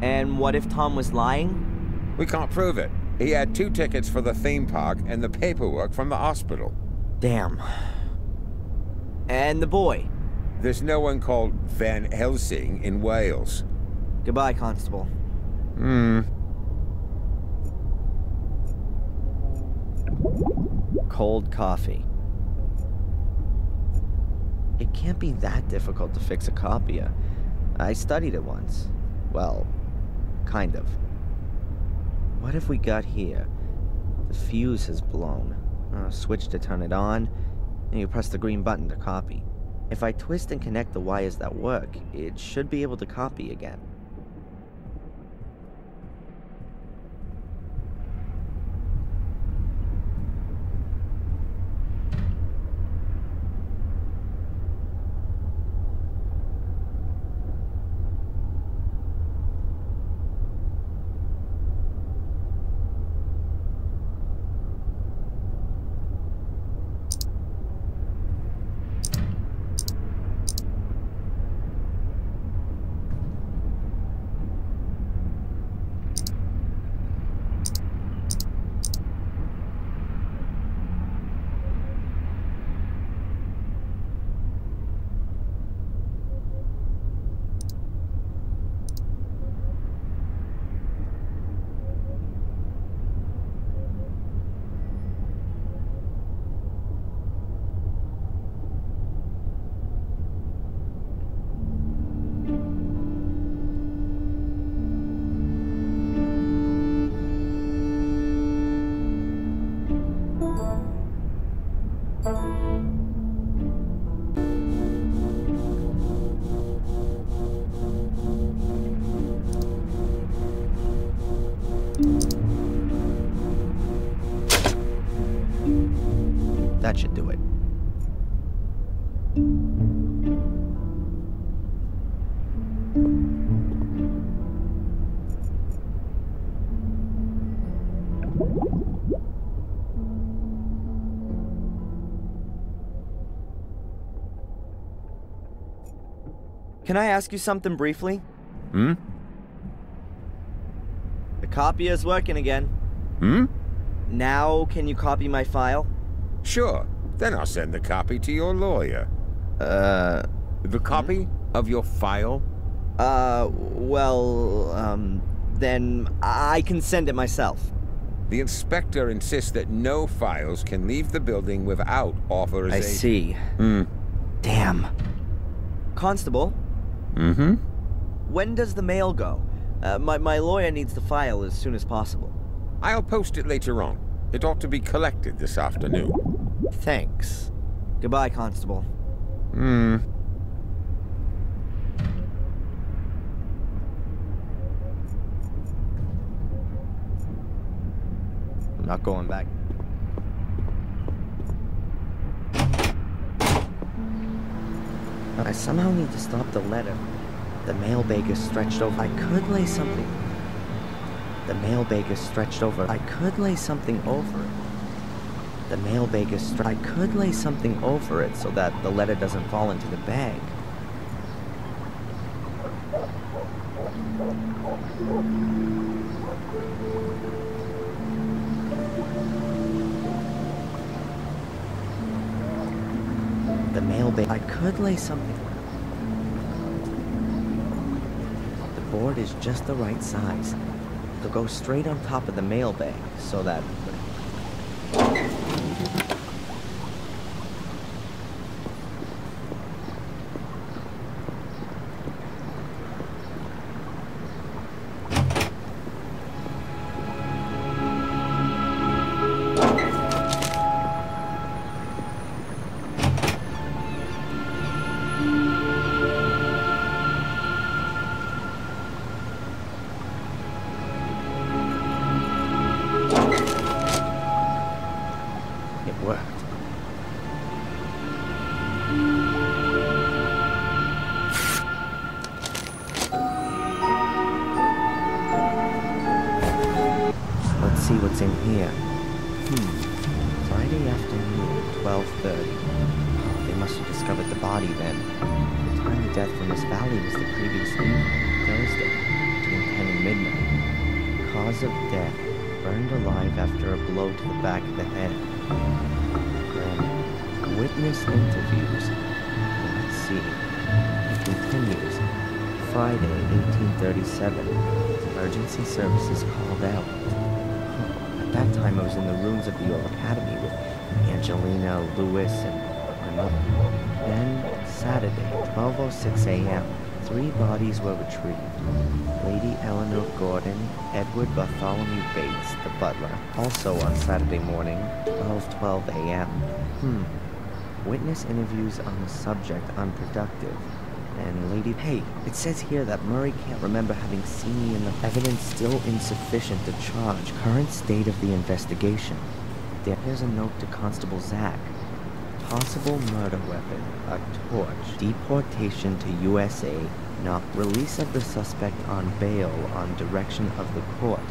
And what if Tom was lying? We can't prove it. He had 2 tickets for the theme park and the paperwork from the hospital. Damn. And the boy? There's no one called Van Helsing in Wales. Goodbye, Constable. Hmm. Cold coffee. It can't be that difficult to fix a copier. I studied it once. Well, kind of. What if we got here? The fuse has blown. Switch to turn it on, and you press the green button to copy. If I twist and connect the wires that work, it should be able to copy again. That should do it. Can I ask you something briefly? Hmm? The copier's working again. Hmm? Now, can you copy my file? Sure. Then I'll send the copy to your lawyer. The copy of your file? Then I can send it myself. The inspector insists that no files can leave the building without authorization. I see. Hmm. Damn. Constable? Mm-hmm? When does the mail go? My lawyer needs the file as soon as possible. I'll post it later on. It ought to be collected this afternoon. Thanks. Goodbye, Constable. Hmm. I'm not going back. I somehow need to stop the letter. The mailbag is stretched over. I could lay something... The mailbag is stretched over. I could lay something over it. The mailbag is I could lay something over it so that the letter doesn't fall into the bag. The mailbag. I could lay something. The board is just the right size. It'll go straight on top of the mailbag so that... See what's in here. Friday afternoon, 12:30. They must have discovered the body then. The time of death from Miss Valley was the previous evening, Thursday, between 10 and midnight. Cause of death, burned alive after a blow to the back of the head. Then, witness interviews. Let's see. It continues. Friday, 1837. Emergency services called out. At that time, I was in the rooms of the old academy with Angelina, Lewis, and my mother. Then, Saturday, 12:06 a.m. 3 bodies were retrieved. Lady Eleanor Gordon, Edward Bartholomew Bates, the butler, also on Saturday morning, 12:12 a.m. Witness interviews on the subject unproductive. And Lady... Hey, it says here that Murray can't remember having seen me in the... Evidence still insufficient to charge. Current state of the investigation. There's a note to Constable Zach. Possible murder weapon, a torch, deportation to USA, not release of the suspect on bail on direction of the court.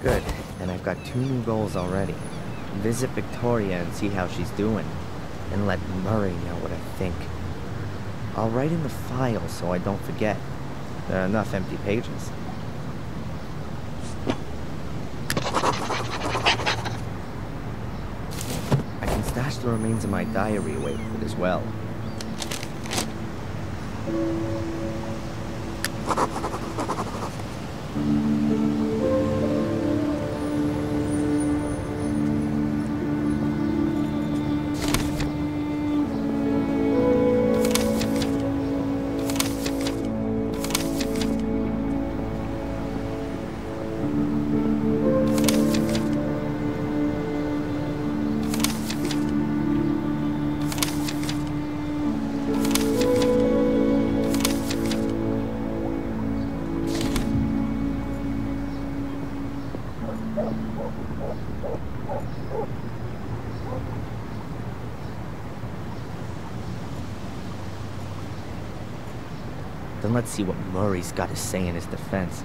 Good, and I've got 2 new goals already. Visit Victoria and see how she's doing, and let Murray know what I think. I'll write in the file so I don't forget. There are enough empty pages. I can stash the remains of my diary away with it as well. Then let's see what Murray's got to say in his defense.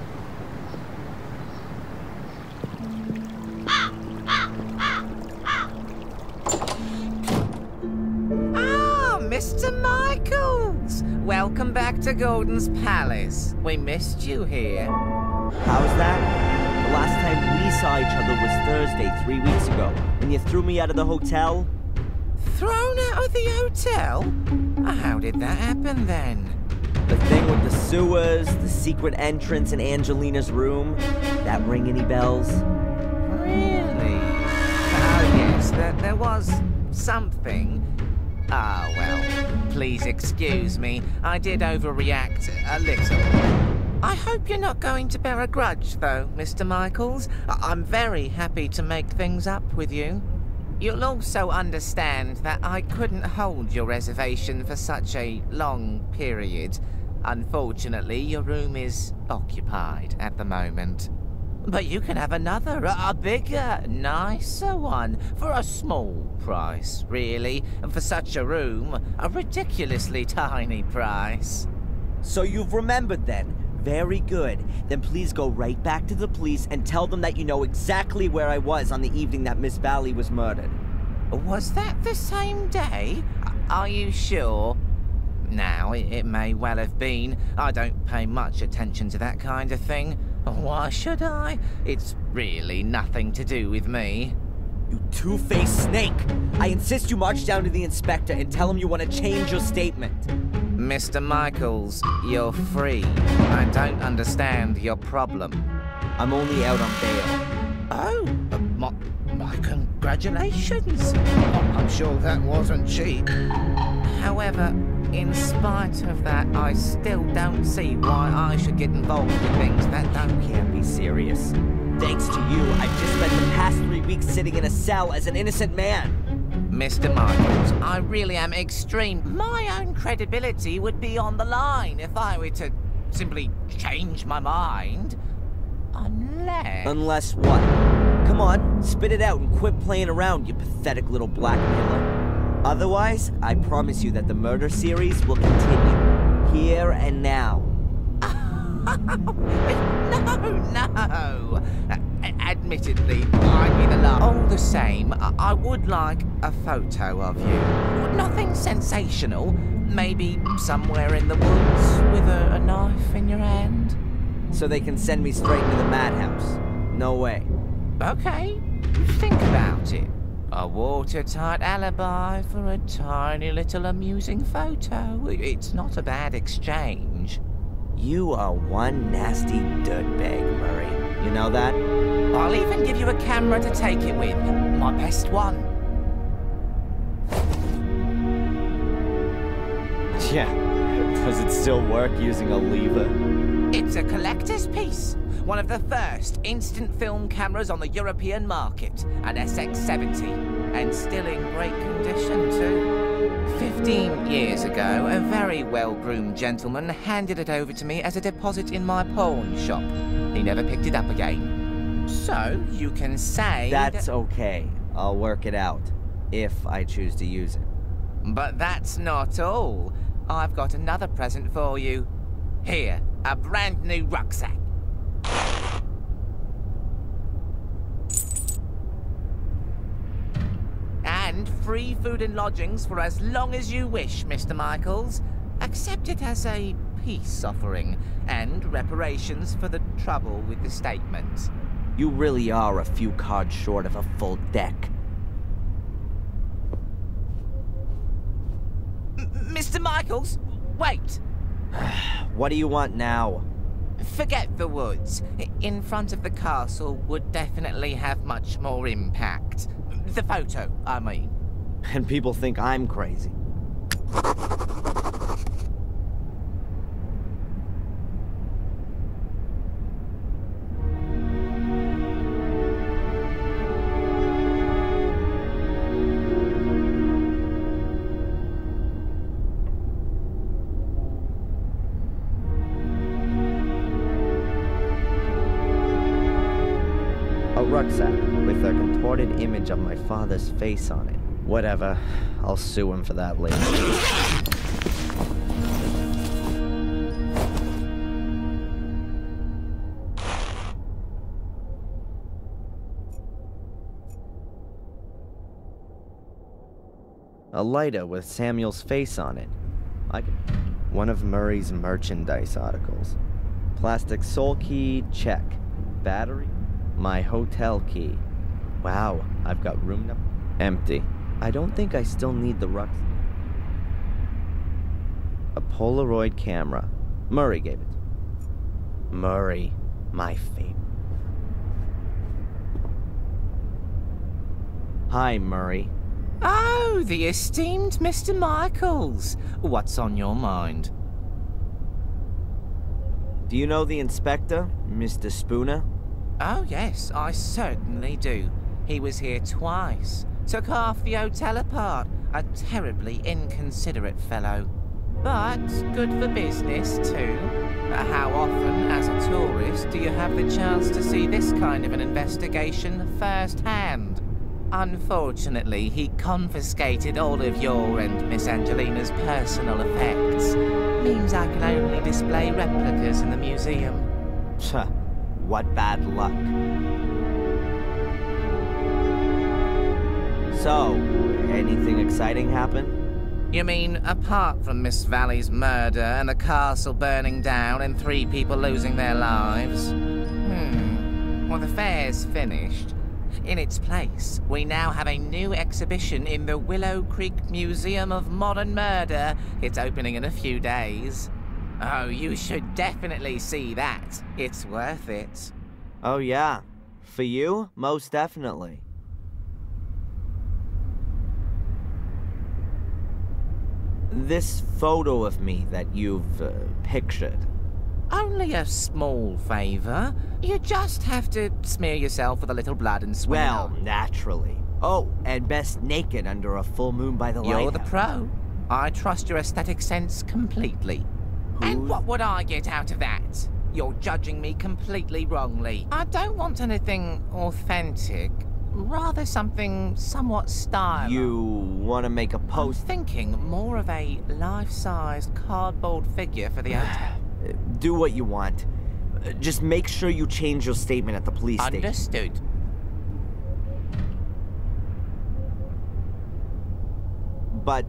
Ah, Mr. Michaels! Welcome back to Gordon's Palace. We missed you here. How's that? The last time we saw each other was Thursday, 3 weeks ago, when you threw me out of the hotel. Thrown out of the hotel? How did that happen then? The thing with the sewers, the secret entrance in Angelina's room. That ring any bells? Really? Oh, yes, there was something. Ah, well, please excuse me. I did overreact a little. I hope you're not going to bear a grudge, though, Mr. Michaels. I'm very happy to make things up with you. You'll also understand that I couldn't hold your reservation for such a long period. Unfortunately, your room is occupied at the moment. But you can have another, a bigger, nicer one, for a small price, really. And for such a room, a ridiculously tiny price. So you've remembered then? Very good. Then please go right back to the police and tell them that you know exactly where I was on the evening that Miss Valley was murdered. Was that the same day? Are you sure? Now, it may well have been. I don't pay much attention to that kind of thing. Why should I? It's really nothing to do with me. You two-faced snake! I insist you march down to the inspector and tell him you want to change your statement. Mr. Michaels, you're free. I don't understand your problem. I'm only out on bail. Oh, my congratulations. I'm sure that wasn't cheap. However, in spite of that, I still don't see why I should get involved in things that don't... You can't be serious. Thanks to you, I've just spent the past 3 weeks sitting in a cell as an innocent man. Mr. Michaels, I really am extreme. My own credibility would be on the line if I were to simply change my mind. Unless... Unless what? Come on, spit it out and quit playing around, you pathetic little blackmailer. Otherwise, I promise you that the murder series will continue. Here and now. No. Admittedly, I'd be the last. All the same, I would like a photo of you. Nothing sensational. Maybe somewhere in the woods with a knife in your hand. So they can send me straight into the madhouse. No way. Okay, think about it. A watertight alibi for a tiny little amusing photo. It's not a bad exchange. You are one nasty dirtbag, Murray. You know that? I'll even give you a camera to take it with. My best one. Yeah. Does it still work using a lever? It's a collector's piece. One of the first instant film cameras on the European market. An SX-70. And still in great condition, too. 15 years ago, a very well-groomed gentleman handed it over to me as a deposit in my pawn shop. He never picked it up again. So, you can say... That's okay. I'll work it out. If I choose to use it. But that's not all. I've got another present for you. Here, a brand new rucksack. And free food and lodgings for as long as you wish, Mr. Michaels. Accept it as a peace offering and reparations for the trouble with the statement. You really are a few cards short of a full deck. Mr. Michaels, wait! What do you want now? Forget the woods. In front of the castle would definitely have much more impact. The photo, I mean. And people think I'm crazy. A rucksack with a contorted image of my father's face on it. Whatever. I'll sue him for that later. A lighter with Samuel's face on it. One of Murray's merchandise articles. Plastic soul key, check. Battery? My hotel key. Wow, I've got room number. Empty. I don't think I still need the rucksack. A Polaroid camera. Murray gave it. Murray, my favorite. Hi, Murray. Oh, the esteemed Mr. Michaels. What's on your mind? Do you know the inspector, Mr. Spooner? Oh, yes, I certainly do. He was here twice. Took half the hotel apart. A terribly inconsiderate fellow. But good for business, too. How often, as a tourist, do you have the chance to see this kind of an investigation firsthand? Unfortunately, he confiscated all of your and Miss Angelina's personal effects. Means I can only display replicas in the museum. What bad luck. So, anything exciting happen? You mean, apart from Miss Valley's murder and the castle burning down and 3 people losing their lives? Well, the fair's finished. In its place, we now have a new exhibition in the Willow Creek Museum of Modern Murder. It's opening in a few days. Oh, you should definitely see that. It's worth it. Oh, yeah. For you, most definitely. This photo of me that you've pictured. Only a small favor. You just have to smear yourself with a little blood and swim. Well, naturally. Oh, and best naked under a full moon by the lighthouse. You're the pro. I trust your aesthetic sense completely. And what would I get out of that? You're judging me completely wrongly. I don't want anything authentic. Rather something somewhat stylized. You want to make a post? I'm thinking more of a life-sized cardboard figure for the hotel. Do what you want. Just make sure you change your statement at the police station. Understood. But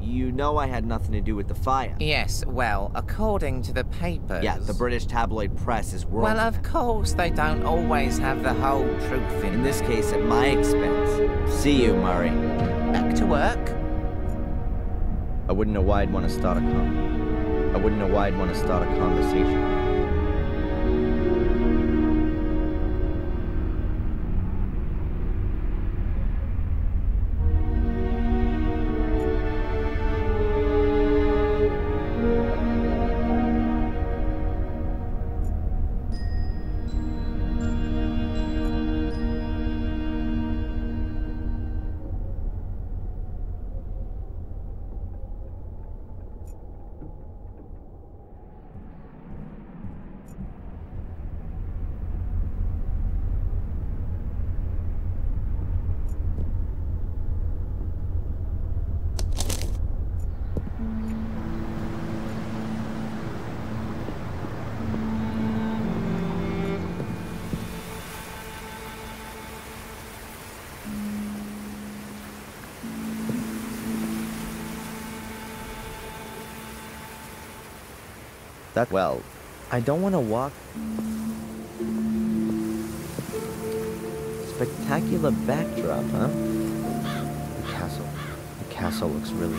you know I had nothing to do with the fire. Yes, well, according to the papers... Yeah, the British tabloid press is world. Well, of course, they don't always have the whole truth in this case, at my expense. See you, Murray. Back to work. I wouldn't know why I'd want to start a conversation. Well, I don't want to walk. Spectacular backdrop, huh? The castle looks really...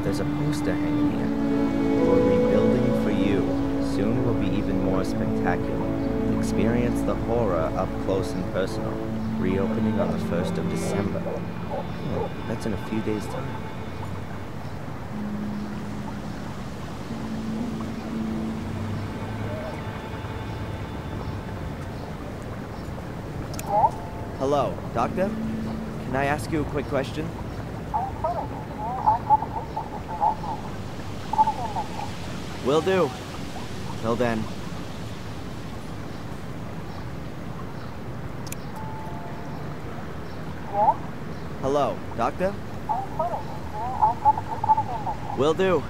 There's a poster hanging here. We're rebuilding for you. Soon will be even more spectacular. Experience the horror up close and personal. Reopening on the 1st of December. Oh, that's in a few days' time. Hello, Doctor? Can I ask you a quick question? Will do. Till then. Yes? Hello, Doctor? Will do.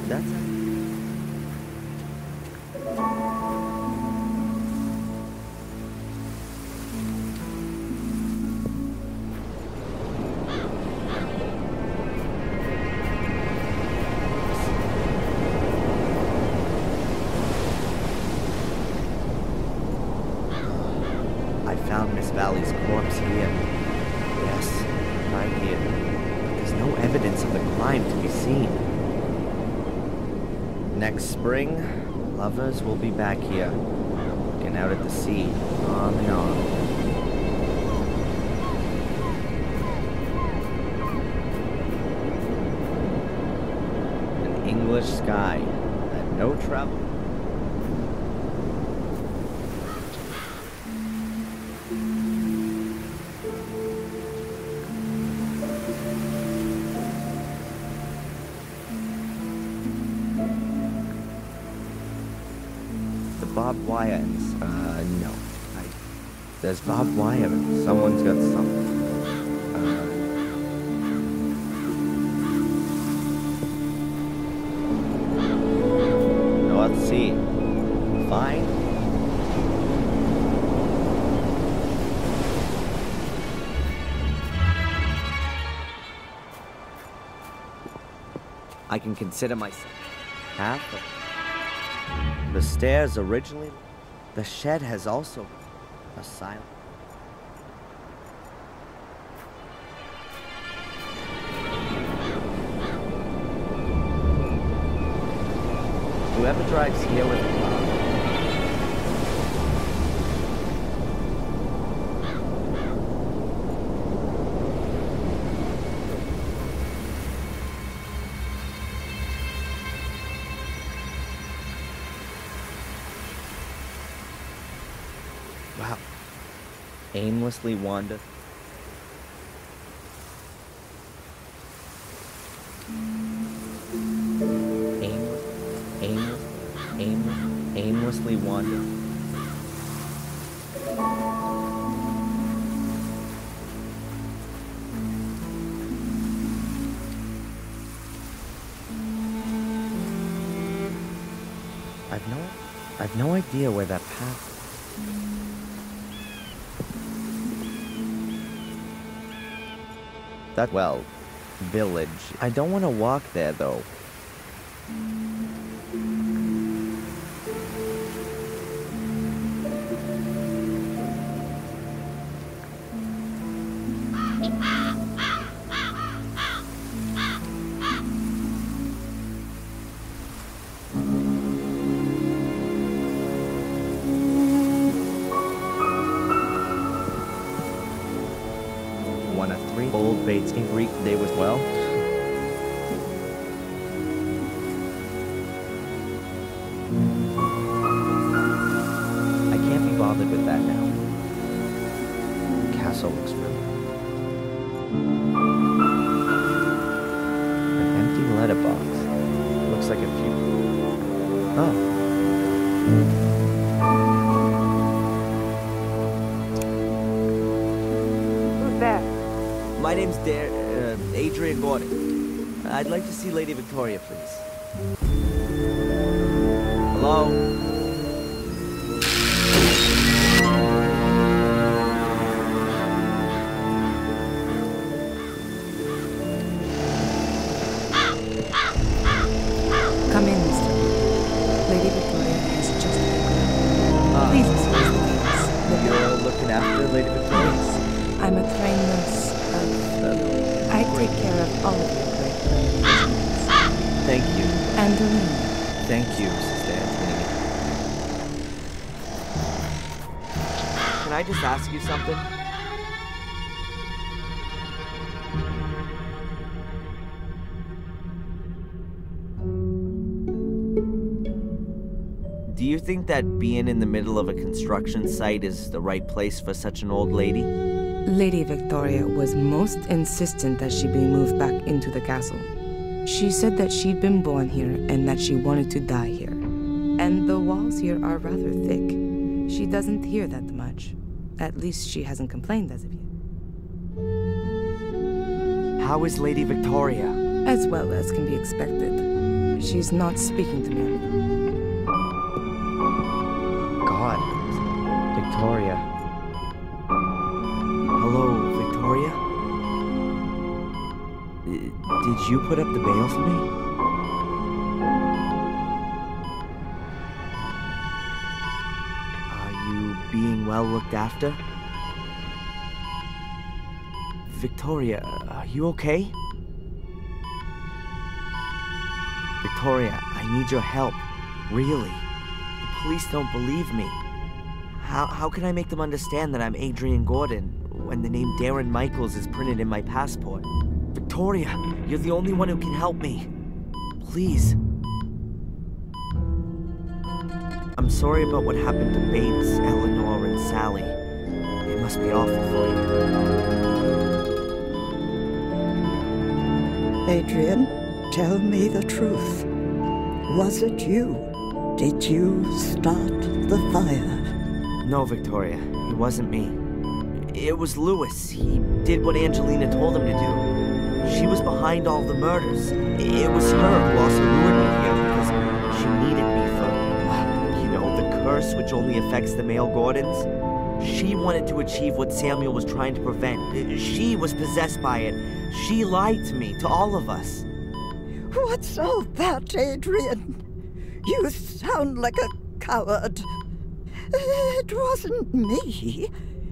That's it. I found Miss Valley's corpse here. Yes, right here. But there's no evidence of the crime to be seen. Next spring, lovers will be back here, looking out at the sea, on and on. An English sky, and no travel. Barbed wire and no. There's barbed wire and someone's got something. North Sea. Fine. I can consider myself half of... The stairs originally... The shed has also... a silent... Whoever drives here with a car... Wow. Aimlessly wander. Aimlessly wander. I've no idea where that path... That, well, village. I don't want to walk there, though. on a 3 Old Bates in Greek they was well. I can't be bothered with that now. The castle looks really... An empty letterbox. Looks like a few... Oh. My name's Adrian Gordon. I'd like to see Lady Victoria, please. Hello? Come in, Mr. Lady Victoria has just arrived. Please excuse me. You're looking after Lady Victoria? I'm a trained nurse. I take care of all of your great patients. Thank you. Angelina. Thank you, Sister Angelina. Can I just ask you something? Do you think that being in the middle of a construction site is the right place for such an old lady? Lady Victoria was most insistent that she be moved back into the castle. She said that she'd been born here and that she wanted to die here. And the walls here are rather thick. She doesn't hear that much. At least she hasn't complained as of yet. How is Lady Victoria? As well as can be expected. She's not speaking to me. God. Victoria. Hello, Victoria? Did you put up the bail for me? Are you being well looked after? Victoria, are you okay? Victoria, I need your help. Really. The police don't believe me. How can I make them understand that I'm Adrian Gordon when the name Darren Michaels is printed in my passport? Victoria, you're the only one who can help me. Please. I'm sorry about what happened to Bates, Eleanor, and Sally. It must be awful for you. Adrian, tell me the truth. Was it you? Did you start the fire? No, Victoria, it wasn't me. It was Lewis. He did what Angelina told him to do. She was behind all the murders. It was her who also lured me here because she needed me for, you know, the curse which only affects the male Gordons. She wanted to achieve what Samuel was trying to prevent. She was possessed by it. She lied to me, to all of us. What's all that, Adrian? You sound like a coward. It wasn't me.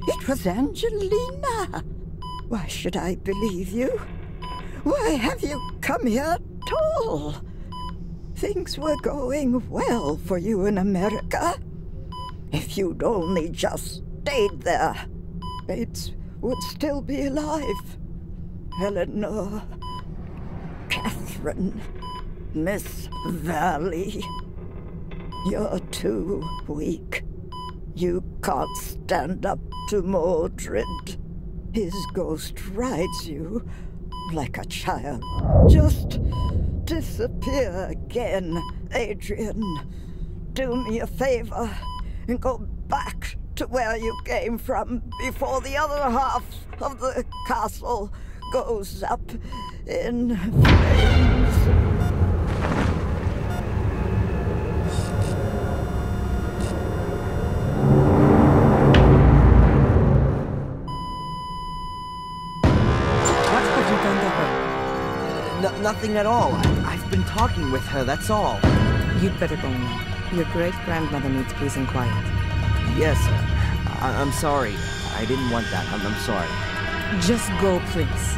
It was Angelina. Why should I believe you? Why have you come here at all? Things were going well for you in America. If you'd only just stayed there, Bates would still be alive. Eleanor, Catherine, Miss Valley. You're too weak. You can't stand up to Mordred. His ghost rides you like a child. Just disappear again, Adrian. Do me a favor and go back to where you came from before the other half of the castle goes up in flames. Nothing at all. I've been talking with her, that's all. You'd better go now. Your great-grandmother needs peace and quiet. Yes, I'm sorry. I didn't want that. I'm sorry. Just go, please.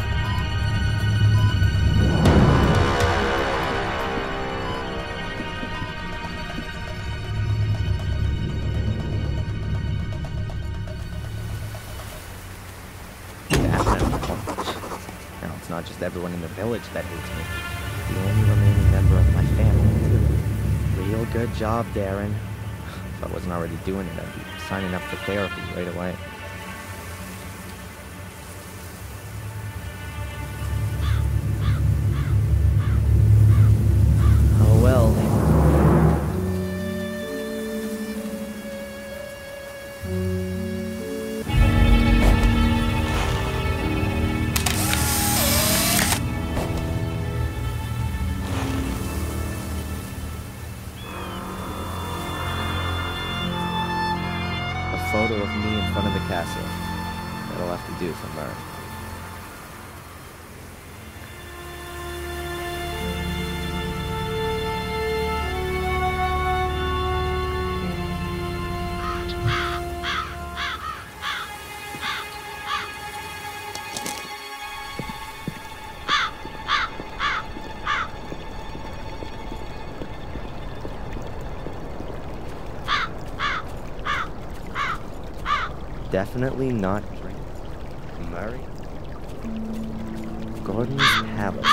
it's not just everyone in the village that hates me. The only remaining member of my family, too. Real good job, Darren. If I wasn't already doing it, I'd be signing up for therapy right away. Oh well. Photo of me in front of the castle. That'll have to do for Murray. Definitely not drink. Murray? Gordon's Palace.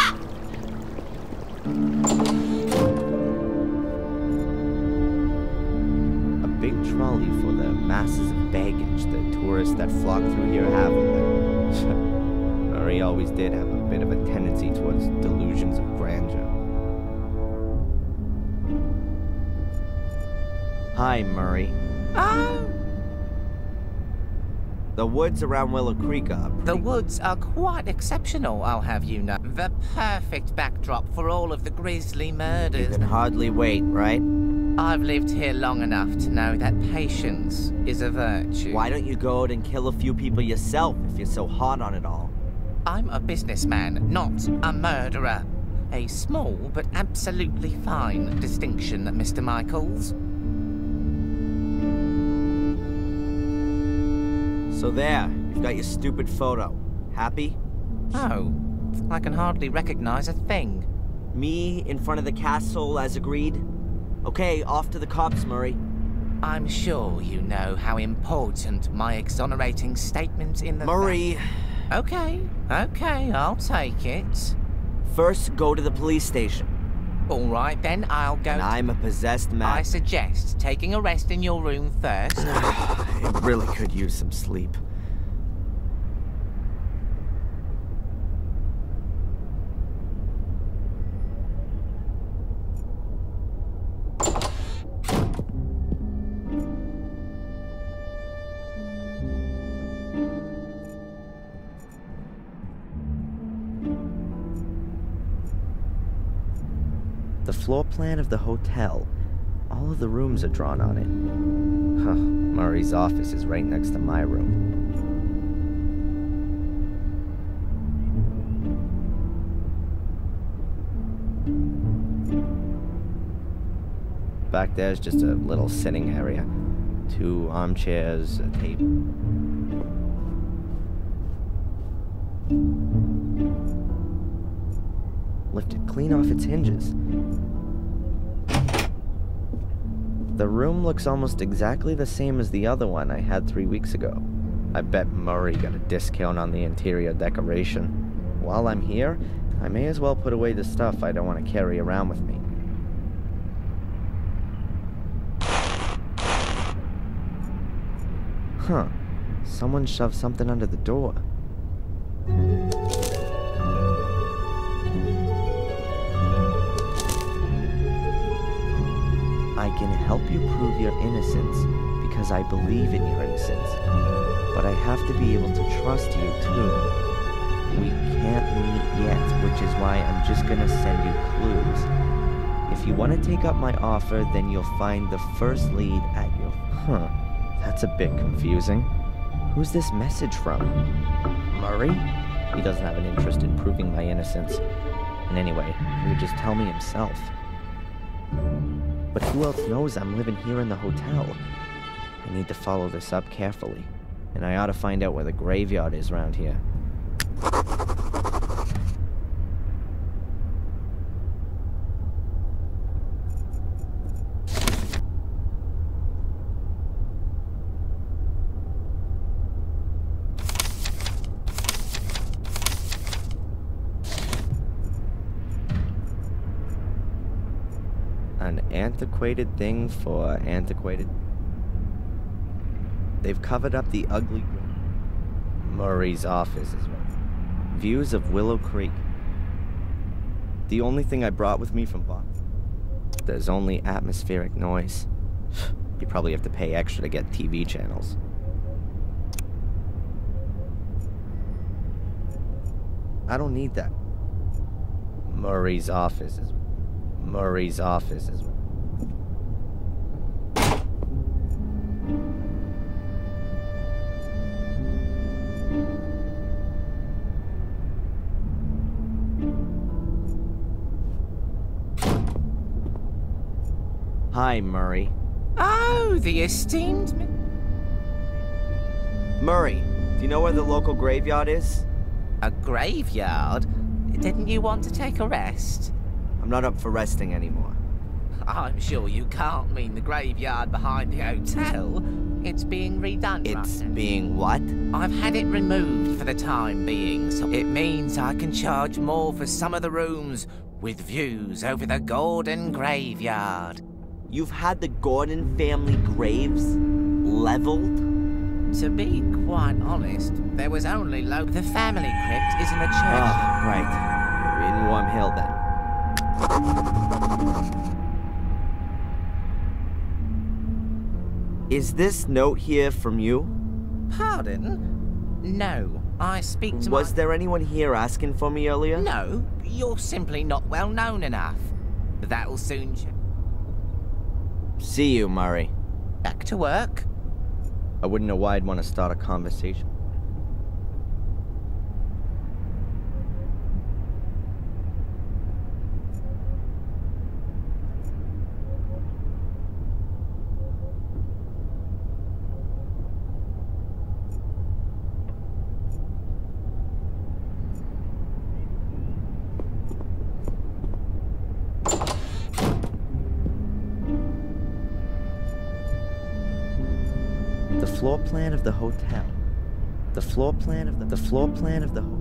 A big trolley for the masses of baggage the tourists that flock through here have with them. Murray always did have a bit of a tendency towards delusions of grandeur. Hi, Murray. The woods around Willow Creek are The woods are quite exceptional, I'll have you know. The perfect backdrop for all of the grisly murders. You can hardly wait, right? I've lived here long enough to know that patience is a virtue. Why don't you go out and kill a few people yourself if you're so hot on it all? I'm a businessman, not a murderer. A small but absolutely fine distinction, Mr. Michaels. So there, you've got your stupid photo. Happy? Oh, I can hardly recognize a thing. Me in front of the castle as agreed? Okay, off to the cops, Murray. I'm sure you know how important my exonerating statement in the... Murray! Okay, I'll take it. First, go to the police station. All right, then I'll go... And I'm a possessed man. I suggest taking a rest in your room first. I really could use some sleep. The floor plan of the hotel. All of the rooms are drawn on it. Huh, Murray's office is right next to my room. Back there's just a little sitting area. 2 armchairs, a table. Lifted clean off its hinges. The room looks almost exactly the same as the other one I had 3 weeks ago. I bet Murray got a discount on the interior decoration. While I'm here, I may as well put away the stuff I don't want to carry around with me. Huh. Someone shoved something under the door. I can help you prove your innocence because I believe in your innocence. But I have to be able to trust you, too. We can't meet yet, which is why I'm just gonna send you clues. If you want to take up my offer, then you'll find the first lead at your... Huh. That's a bit confusing. Who's this message from? Murray? He doesn't have an interest in proving my innocence. And anyway, he would just tell me himself. But who else knows I'm living here in the hotel? I need to follow this up carefully. And I ought to find out where the graveyard is around here. antiquated thing for antiquated. They've covered up the ugly... Murray's office is right. Views of Willow Creek. The only thing I brought with me from Boston. There's only atmospheric noise. You probably have to pay extra to get TV channels. I don't need that. Murray's office is... Murray's office is... Hi, Murray. Oh, the esteemed... Murray, do you know where the local graveyard is? A graveyard? Didn't you want to take a rest? I'm not up for resting anymore. I'm sure you can't mean the graveyard behind the hotel. It's being redone. It's being what? I've had it removed for the time being, so it means I can charge more for some of the rooms with views over the Gordon graveyard. You've had the Gordon family graves leveled? To be quite honest, there was only the family crypt is in a church. Oh, right. You're in Warm Hill then. Is this note here from you? Pardon? No, I speak to Was there anyone here asking for me earlier? No, you're simply not well known enough. That'll soon change. See you, Murray. Back to work. I wouldn't know why I'd want to start a conversation. The floor plan of the hotel. The floor plan of the floor plan of the hotel.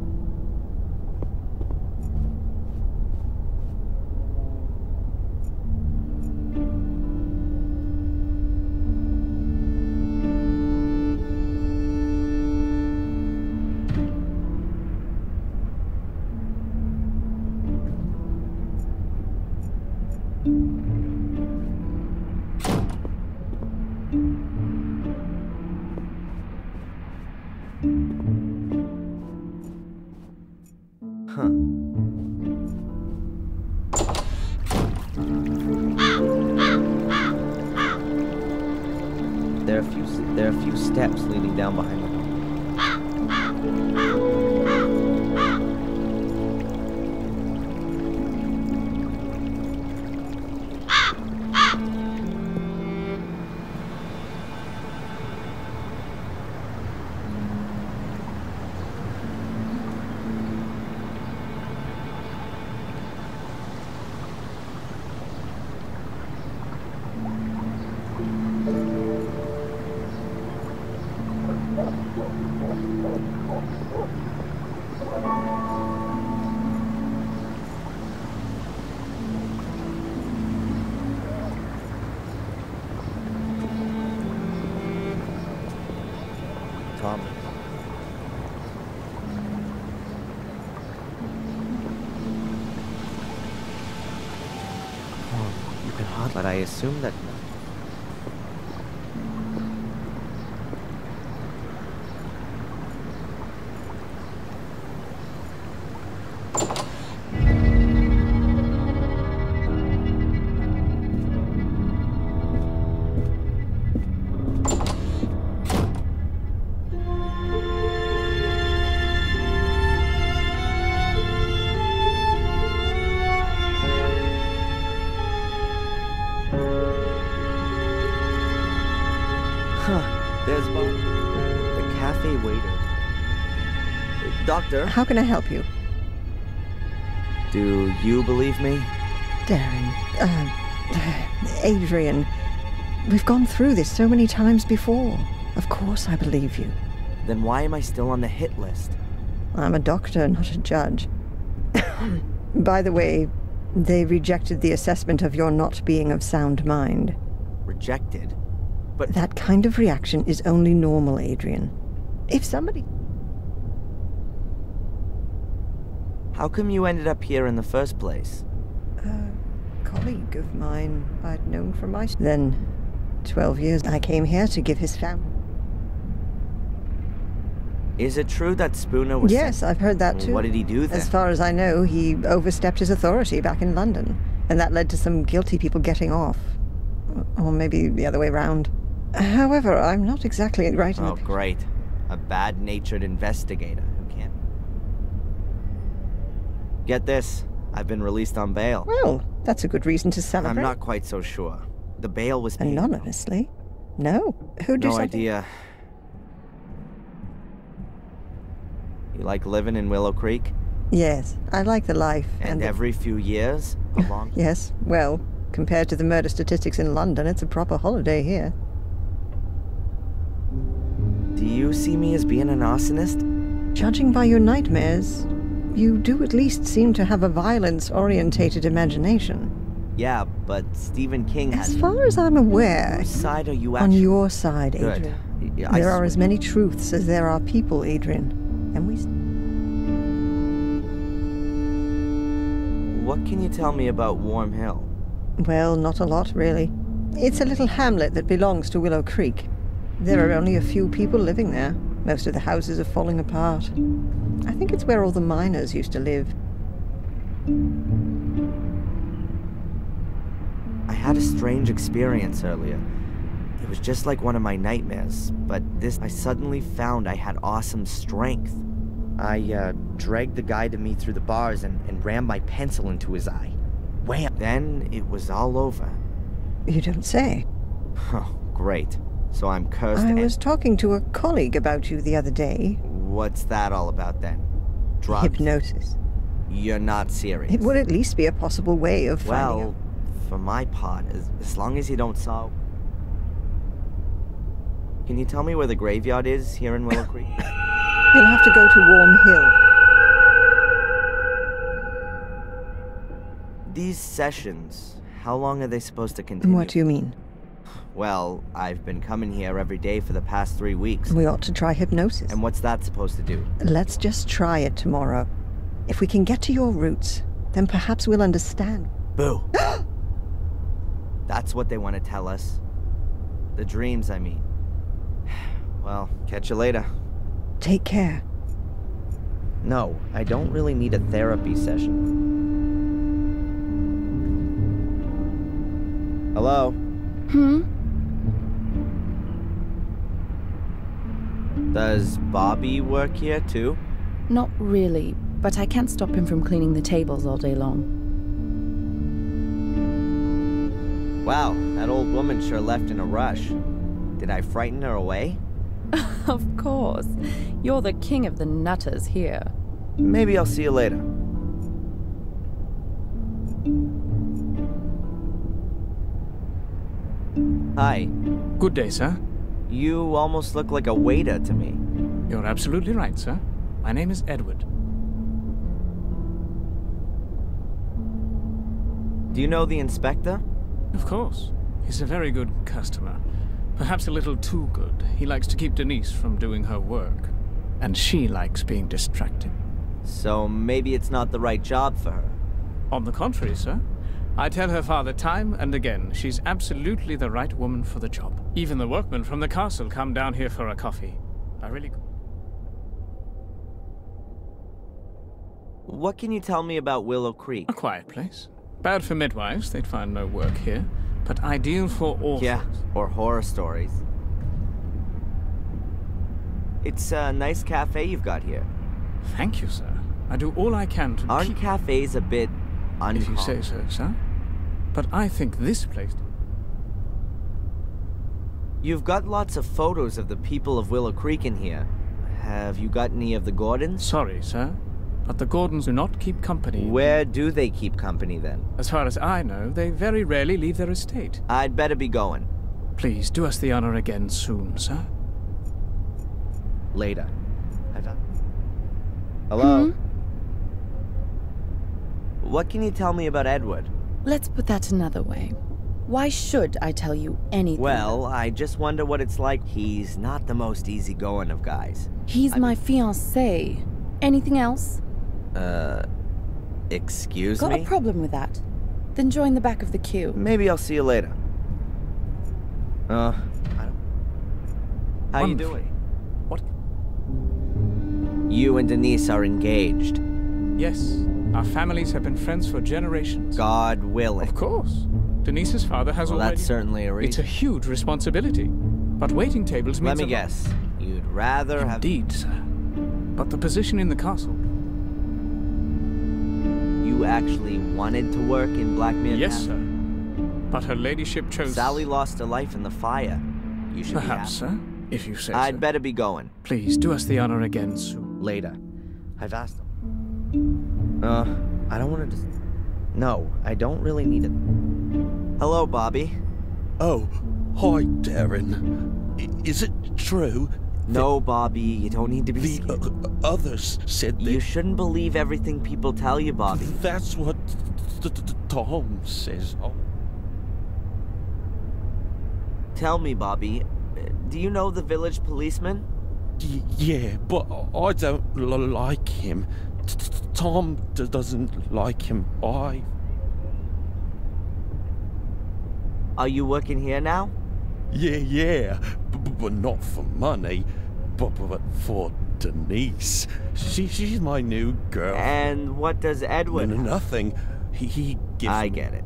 There are a few steps leading down behind the door. But I assume that... There's the cafe waiter. Doctor? How can I help you? Do you believe me? Darren, Adrian, we've gone through this so many times before. Of course I believe you. Then why am I still on the hit list? I'm a doctor, not a judge. By the way, They rejected the assessment of your not being of sound mind. Rejected? But that kind of reaction is only normal, Adrian. If somebody... How come you ended up here in the first place? A colleague of mine I'd known from my... Then, 12 years, I came here to give his family... Is it true that Spooner was... Yes, I've heard that too. What did he do then? As far as I know, he overstepped his authority back in London, and that led to some guilty people getting off. Or maybe the other way round. However, I'm not exactly right in the... Oh, great. A bad-natured investigator who can't... Get this. I've been released on bail. Well, that's a good reason to celebrate. I'm not quite so sure. The bail was paid. Anonymously? No. Who'd do something? No idea. You like living in Willow Creek? Yes, I like the life. And every few years, along... Yes, well, compared to the murder statistics in London, it's a proper holiday here. Do you see me as being an arsonist? Judging by your nightmares, you do at least seem to have a violence-orientated imagination. Yeah, but Stephen King has... As far as I'm aware... Whose side are you actually... On your side, Adrian. Good. There are as many truths as there are people, Adrian. And we... What can you tell me about Warm Hill? Well, not a lot, really. It's a little hamlet that belongs to Willow Creek. There are only a few people living there. Most of the houses are falling apart. I think it's where all the miners used to live. I had a strange experience earlier. It was just like one of my nightmares, but I suddenly found I had awesome strength. I dragged the guy to me through the bars and rammed my pencil into his eye. Wham! Then it was all over. You don't say. Oh, great. So I'm cursed. I was talking to a colleague about you the other day. What's that all about then? Drugs? Hypnosis. You're not serious. It would at least be a possible way of finding out. Well, for my part, as long as you don't solve... Can you tell me where the graveyard is here in Willow Creek? You'll have to go to Warm Hill. These sessions, how long are they supposed to continue? What do you mean? Well, I've been coming here every day for the past 3 weeks. We ought to try hypnosis. And what's that supposed to do? Let's just try it tomorrow. If we can get to your roots, then perhaps we'll understand. Boo! That's what they want to tell us. The dreams, I mean. Well, catch you later. Take care. No, I don't really need a therapy session. Hello? Does Bobby work here too? Not really, but I can't stop him from cleaning the tables all day long. Wow, that old woman sure left in a rush. Did I frighten her away? Of course. You're the king of the nutters here. Maybe I'll see you later. Hi. Good day, sir. You almost look like a waiter to me. You're absolutely right, sir. My name is Edward. Do you know the inspector? Of course. He's a very good customer. Perhaps a little too good. He likes to keep Denise from doing her work. And she likes being distracted. So maybe it's not the right job for her. On the contrary, sir. I tell her father time and again, she's absolutely the right woman for the job. Even the workmen from the castle come down here for a coffee. What can you tell me about Willow Creek? A quiet place. Bad for midwives, they'd find no work here. But ideal for orphans. Yeah, or horror stories. It's a nice cafe you've got here. Thank you, sir. I do all I can to Aren't cafes a bit uncommon? If you say so, sir. But I think this place... You've got lots of photos of the people of Willow Creek in here. Have you got any of the Gordons? Sorry, sir. But the Gordons do not keep company. Where do they keep company, then? As far as I know, they very rarely leave their estate. I'd better be going. Please, do us the honor again soon, sir. Later. Hello? what can you tell me about Edward? Let's put that another way. Why should I tell you anything? Well, I just wonder what it's like. He's not the most easygoing of guys. He's my fiancé. Anything else? Excuse Got me? a problem with that? Then join the back of the queue. Maybe I'll see you later. I don't... How you doing? What? You and Denise are engaged. Yes. Our families have been friends for generations. God willing. Of course. Denise's father has already... that's certainly a reason. It's a huge responsibility. But waiting tables means Let me guess. You'd rather have... Indeed, sir. But the position in the castle... You actually wanted to work in Blackmere? Yes, sir. But her ladyship chose... Sally lost her life in the fire. You should Perhaps, be happy. sir. If you say I'd so. better be going. Please, do us the honor again soon. Later. I've asked him. I don't want to just... No, I don't really need it. Hello, Bobby. Oh, hi, Darren. Is it true? No, Bobby, you don't need to be... The others said that... You shouldn't believe everything people tell you, Bobby. That's what Tom says. Oh. Tell me, Bobby, do you know the village policeman? Yeah, but I don't like him. Tom doesn't like him. Are you working here now? Yeah, but not for money, but for Denise. She's my new girl. And what does Edward have? Nothing. He gives I me... get it.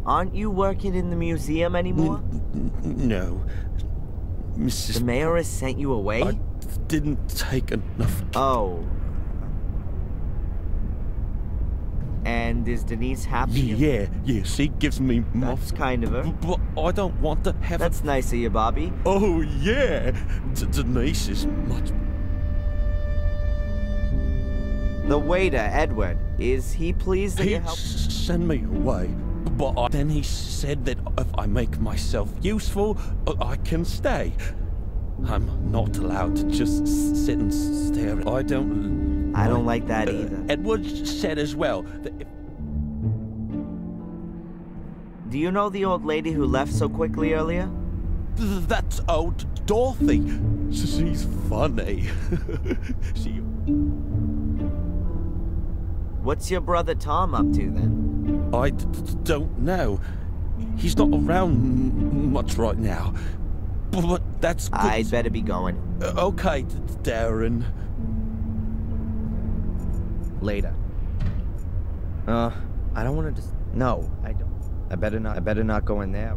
Aren't you working in the museum anymore? No. The mayor has sent you away? I didn't take enough... Oh. And is Denise happy? Yeah, she gives me... That's kind of her. But I don't want to have... That's nice of you, Bobby. Oh, yeah. Denise is much... The waiter, Edward, is he pleased that you helped? He'd send me away, but then he said that if I make myself useful, I can stay. I'm not allowed to just sit and stare. I don't like that either. Edward said as well that if... Do you know the old lady who left so quickly earlier? That's old Dorothy. She's funny. What's your brother Tom up to then? I don't know. He's not around much right now. But that's good. I'd better be going. Okay, Darren. Later. I don't want to just... No, I don't. I better not go in there.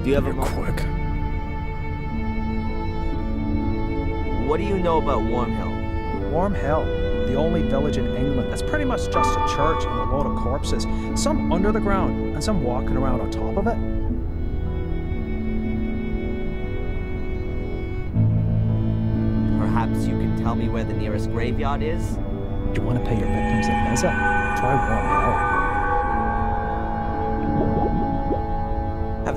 Do you have a quick? What do you know about Warm Hill? Warm Hill, the only village in England that's pretty much just a church and a load of corpses. Some under the ground and some walking around on top of it. Perhaps you can tell me where the nearest graveyard is? Do you want to pay your victims a visit? Try Warm Hill.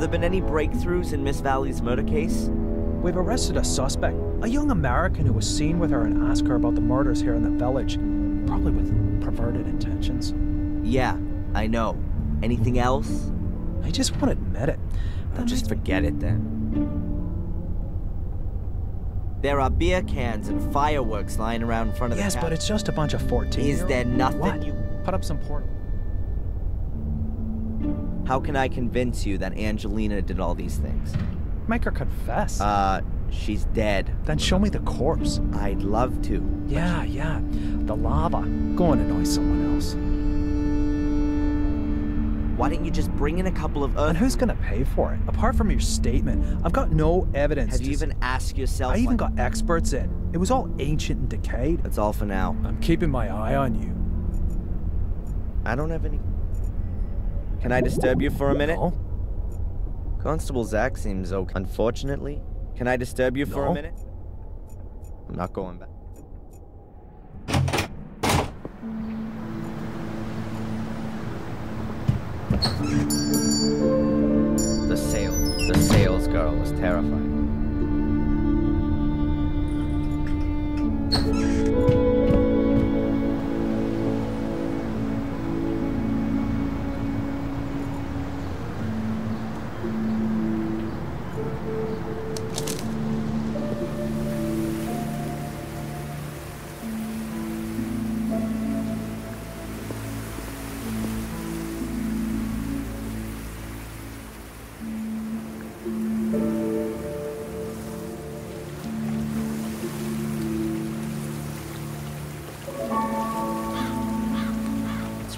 there been any breakthroughs in Miss Valley's murder case? We've arrested a suspect, a young American who was seen with her and asked her about the murders here in the village, probably with perverted intentions. Yeah, I know. Anything else? I just won't admit it. Then just forget it then. There are beer cans and fireworks lying around in front of the Yes, but it's just a bunch of 14. Is there nothing what? You... Put up some portal. How can I convince you that Angelina did all these things? Make her confess. She's dead. Then show me the corpse. I'd love to. Yeah. The lava. Go and annoy someone else. Why don't you just bring in a couple of Earth... And who's gonna pay for it? Apart from your statement, I've got no evidence. Have you even asked yourself... I even got experts in. It was all ancient and decayed. That's all for now. I'm keeping my eye on you. I don't have any... Can I disturb you for a minute? No. Constable Zach seems okay. Unfortunately. Can I disturb you for a minute? I'm not going back. The sales girl was terrifying.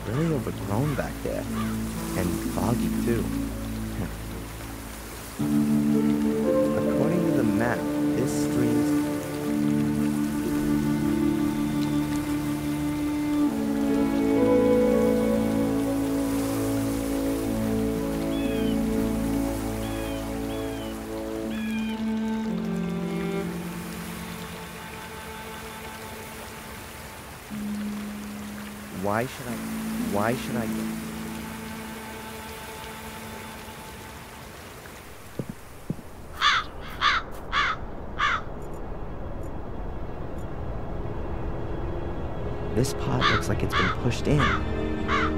Really overgrown back there. And foggy, too. According to the map, this stream's... Why should I get... This pot looks like it's been pushed in.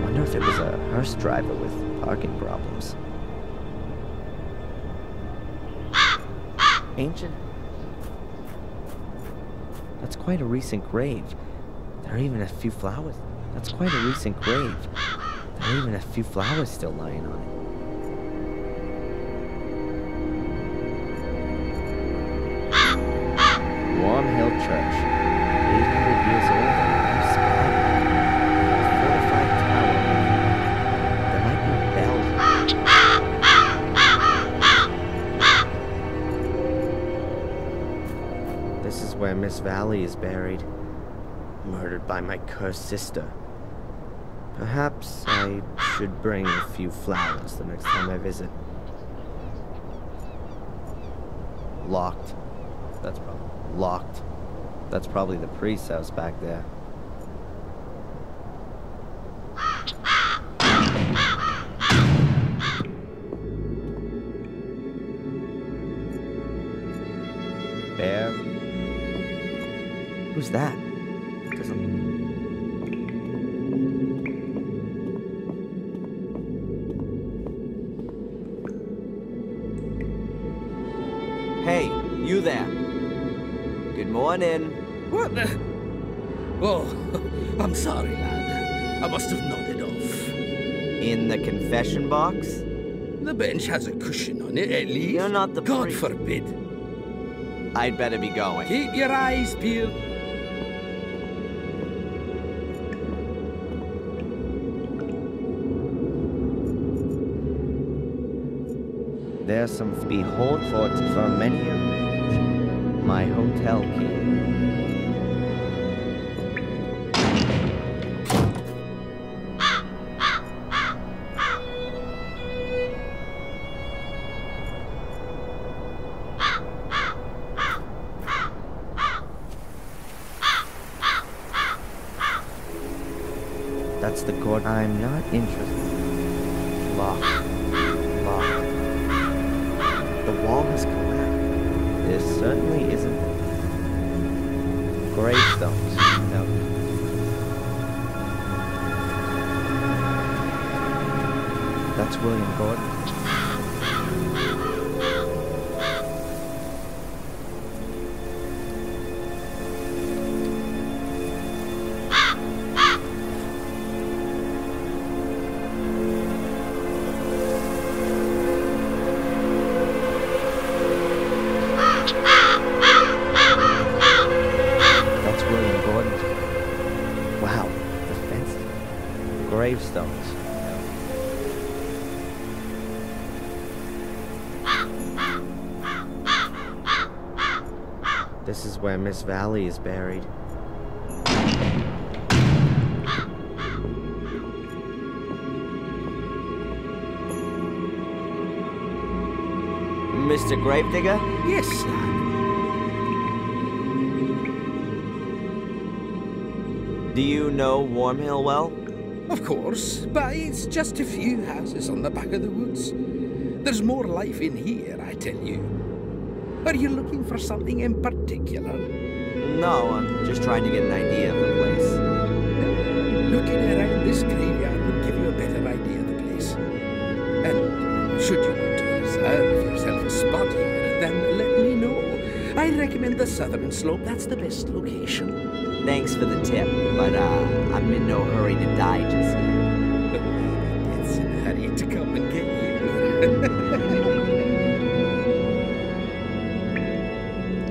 Wonder if it was a hearse driver with parking problems. Ancient? That's quite a recent grave. There are even a few flowers. That's quite a recent grave. There are even a few flowers still lying on it. Warm Hill Church. 800 years old and a spire. Fortified tower. There might be bells. This is where Miss Valley is buried. Murdered by my cursed sister. Perhaps I should bring a few flowers the next time I visit. Locked. That's probably locked. That's probably the priest's house back there. Bear? Who's that? Hey, you there. Good morning. What the? Oh, I'm sorry, lad. I must have nodded off. In the confession box? The bench has a cushion on it, at least. You're not the God priest. forbid. I'd better be going. Keep your eyes peeled. There's some behold for many of my hotel key. That's the court. I'm not interested. Locked. Locked. wall has collapsed. This certainly isn't gravestones. No. That's William Gordon. Gravestones. This is where Miss Valley is buried. Mr. Gravedigger? Yes, sir. Do you know Wormhill well? Of course, but it's just a few houses on the back of the woods. There's more life in here, I tell you. Are you looking for something in particular? No, I'm just trying to get an idea of the place. Looking around this graveyard will give you a better idea of the place. And should you want to reserve yourself a spot here, then let me know. I recommend the southern slope. That's the best location. Thanks for the tip, but I'm in no hurry to die just yet. It's in a hurry to come and get you.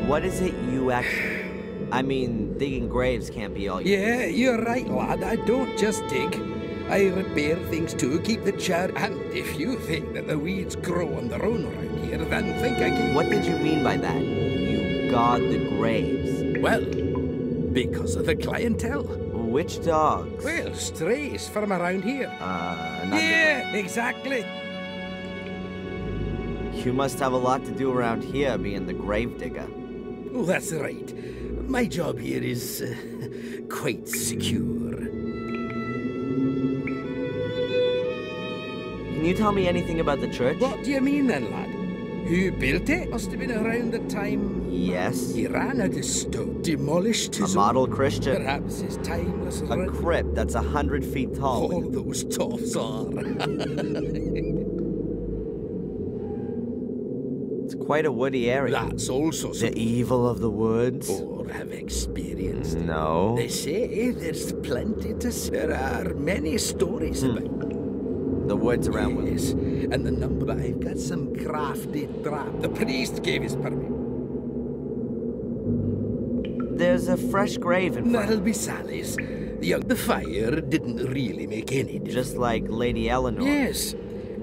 What is it you actually... I mean, digging graves can't be all you... Yeah, you're right, lad. I don't just dig. I repair things too, keep the chair, and if you think that the weeds grow on their own around here, then think again. What did you mean by that? You guard the graves? Well, because of the clientele. Which dogs? Well, strays from around here. Yeah, exactly. You must have a lot to do around here, being the gravedigger. Oh, that's right. My job here is quite secure. Can you tell me anything about the church? What do you mean then, lad? Who built it? Must have been around the time... Yes. He ran out of stone, demolished his model Christian. Perhaps his time was... A crypt that's 100 feet tall. All those toffs are. It's quite a woody area. That's also... The evil of the woods? Or have experienced it. No. They say there's plenty to see. There are many stories about the woods around Yes, and the number. But I've got some crafty trap. The priest gave his permit. There's a fresh grave in front. That'll be Sally's. The fire didn't really make any difference. Just like Lady Eleanor. Yes,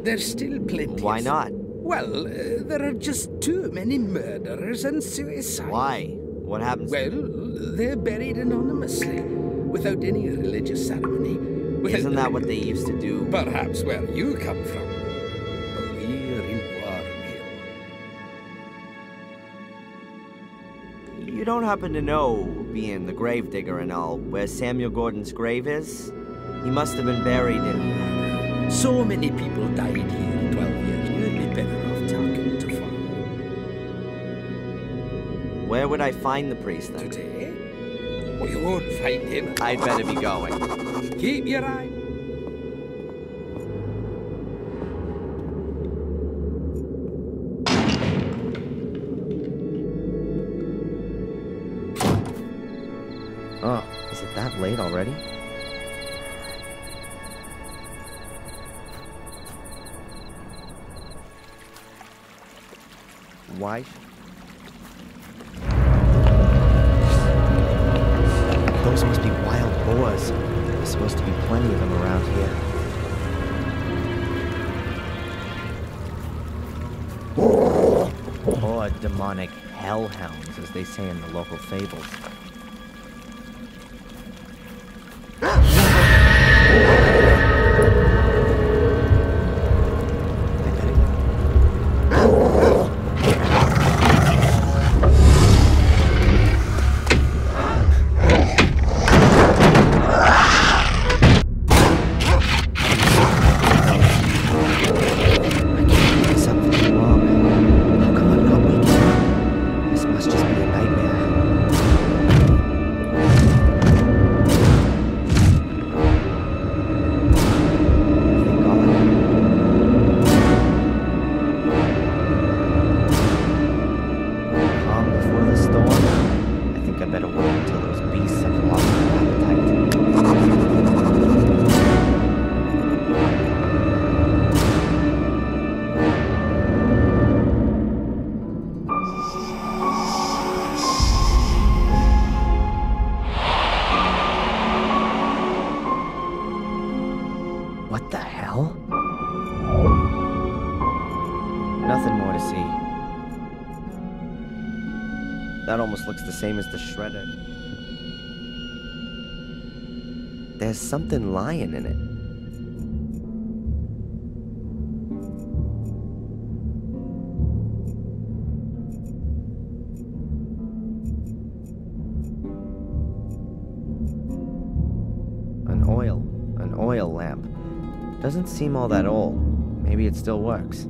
there's still plenty. Why not? Well, there are just too many murderers and suicides. Why? What happens? Well, they're buried anonymously, without any religious ceremony. Isn't that what they used to do? Perhaps where you come from. But we're in Wormhill. You don't happen to know, being the gravedigger and all, where Samuel Gordon's grave is? He must have been buried in... So many people died here 12 years. You'd be better off talking to Father. Where would I find the priest then? Today? Well, you won't find him. I'd better be going. Keep your eye. Oh, is it that late already? Why? Those must be wild boars. There's supposed to be plenty of them around here. Or demonic hellhounds, as they say in the local fables. What the hell? Nothing more to see. That almost looks the same as the shredder. There's something lying in it. An oil lamp. Doesn't seem all that old. Maybe it still works.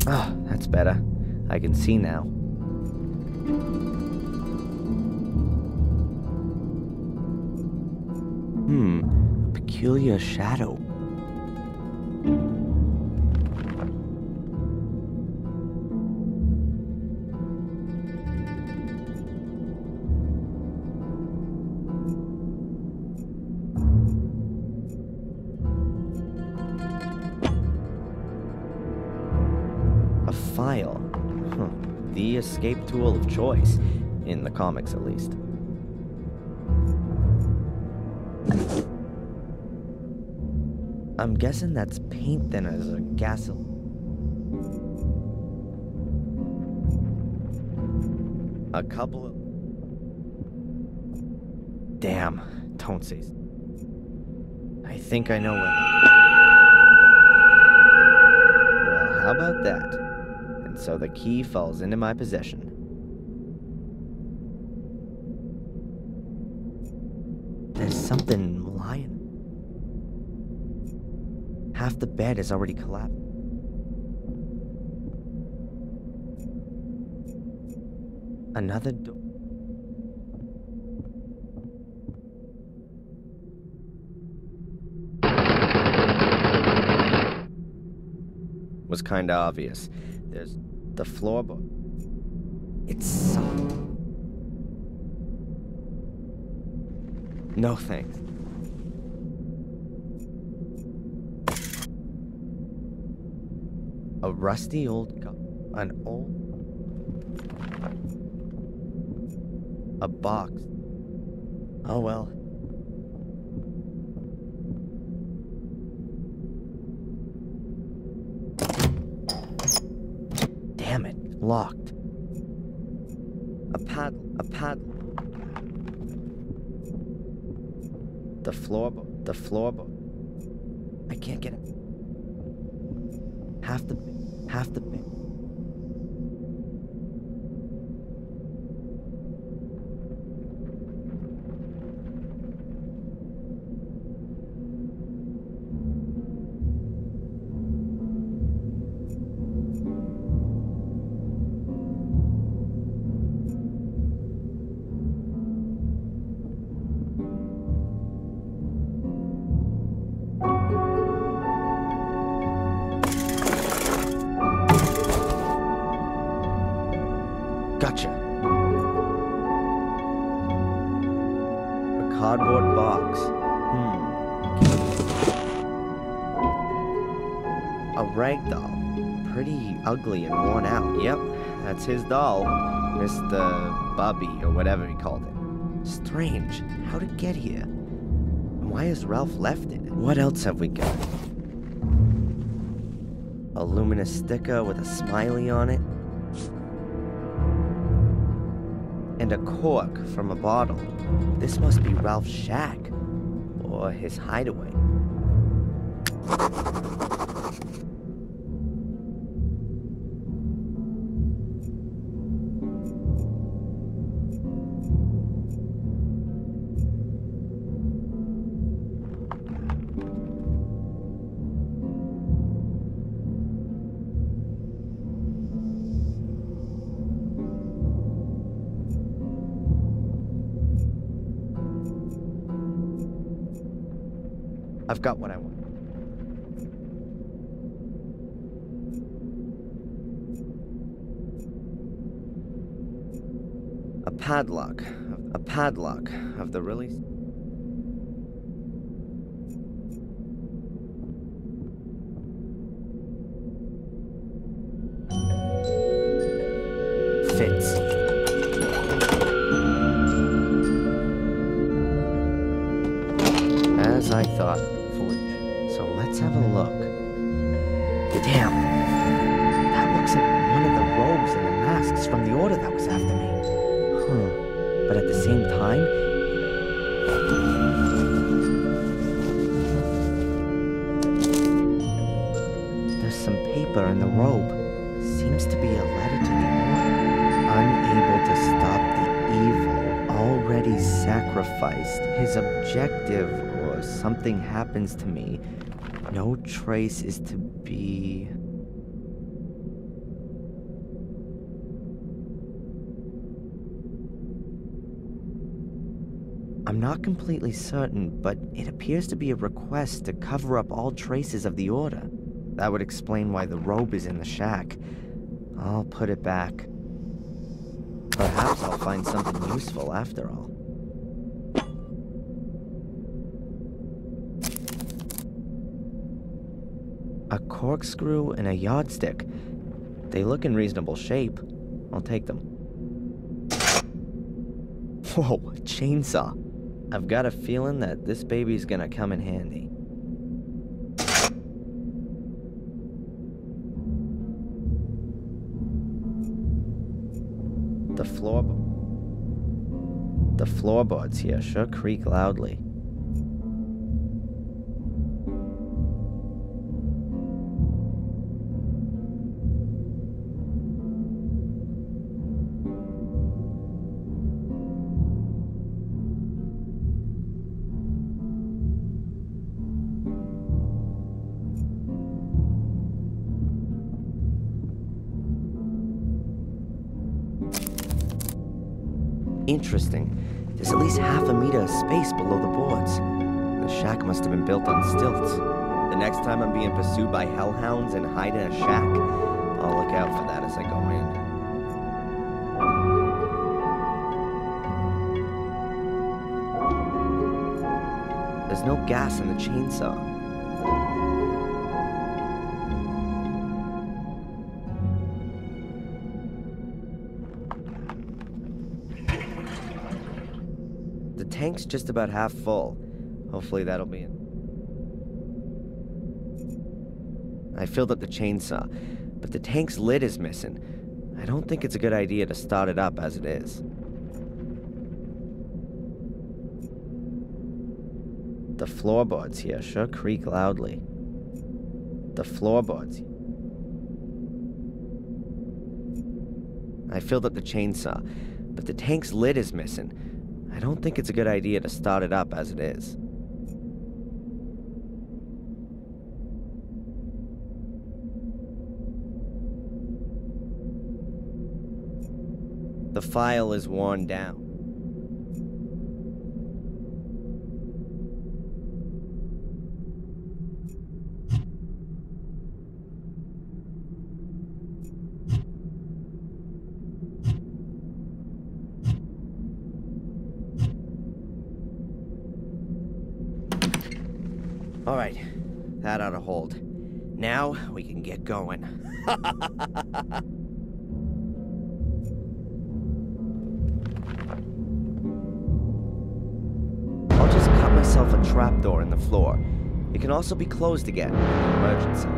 Ah, that's better. I can see now. A peculiar shadow. A file. The escape tool of choice, in the comics at least. I'm guessing that's paint thinners or gasoline. A couple of... Damn, don't say... I think I know what... Well, how about that? And so the key falls into my possession. There's something lying. Half the bed is already collapsed. Another door. Was kinda obvious. There's the floorboard. It's so... No thanks. A rusty old gun. An old... A box. Oh well. Damn it, locked. A paddle. The floorboard. I can't get it. Half the bed. Gotcha. A cardboard box. A rag doll. Pretty ugly and worn out. Yep, that's his doll. Mr. Bubby, or whatever he called it. Strange. How'd it get here? And why has Ralph left it? What else have we got? A luminous sticker with a smiley on it. And a cork from a bottle. This must be Ralph's shack, or his hideaway. I've got what I want. A padlock of the release. paper in the robe seems to be a letter to the Order. Unable to stop the evil already sacrificed. His objective, or something happens to me. No trace is to be... I'm not completely certain, but it appears to be a request to cover up all traces of the Order. That would explain why the robe is in the shack. I'll put it back. Perhaps I'll find something useful after all. A corkscrew and a yardstick. They look in reasonable shape. I'll take them. Whoa, a chainsaw. I've got a feeling that this baby's gonna come in handy. The floorboards here sure creak loudly. Interesting. There's at least half a meter of space below the boards. The shack must have been built on stilts. The next time I'm being pursued by hellhounds and hide in a shack, I'll look out for that as I go in. There's no gas in the chainsaw. The tank's just about half full. Hopefully that'll be it. I filled up the chainsaw, but the tank's lid is missing. I don't think it's a good idea to start it up as it is. The floorboards here sure creak loudly. The floorboards. I filled up the chainsaw, but the tank's lid is missing. I don't think it's a good idea to start it up as it is. The file is worn down. All right, that ought to hold. Now we can get going. I'll just cut myself a trapdoor in the floor. It can also be closed again in an emergency.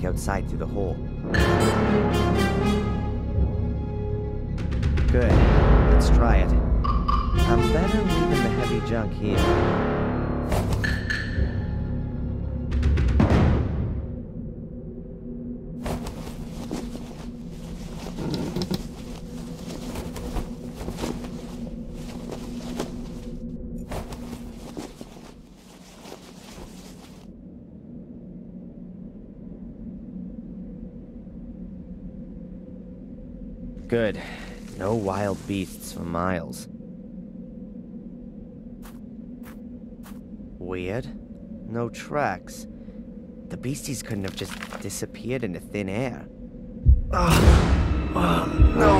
Outside through the hole. Good. Let's try it. I'm better leaving the heavy junk here. Good. No wild beasts for miles. Weird. No tracks. The beasties couldn't have just disappeared into thin air. No!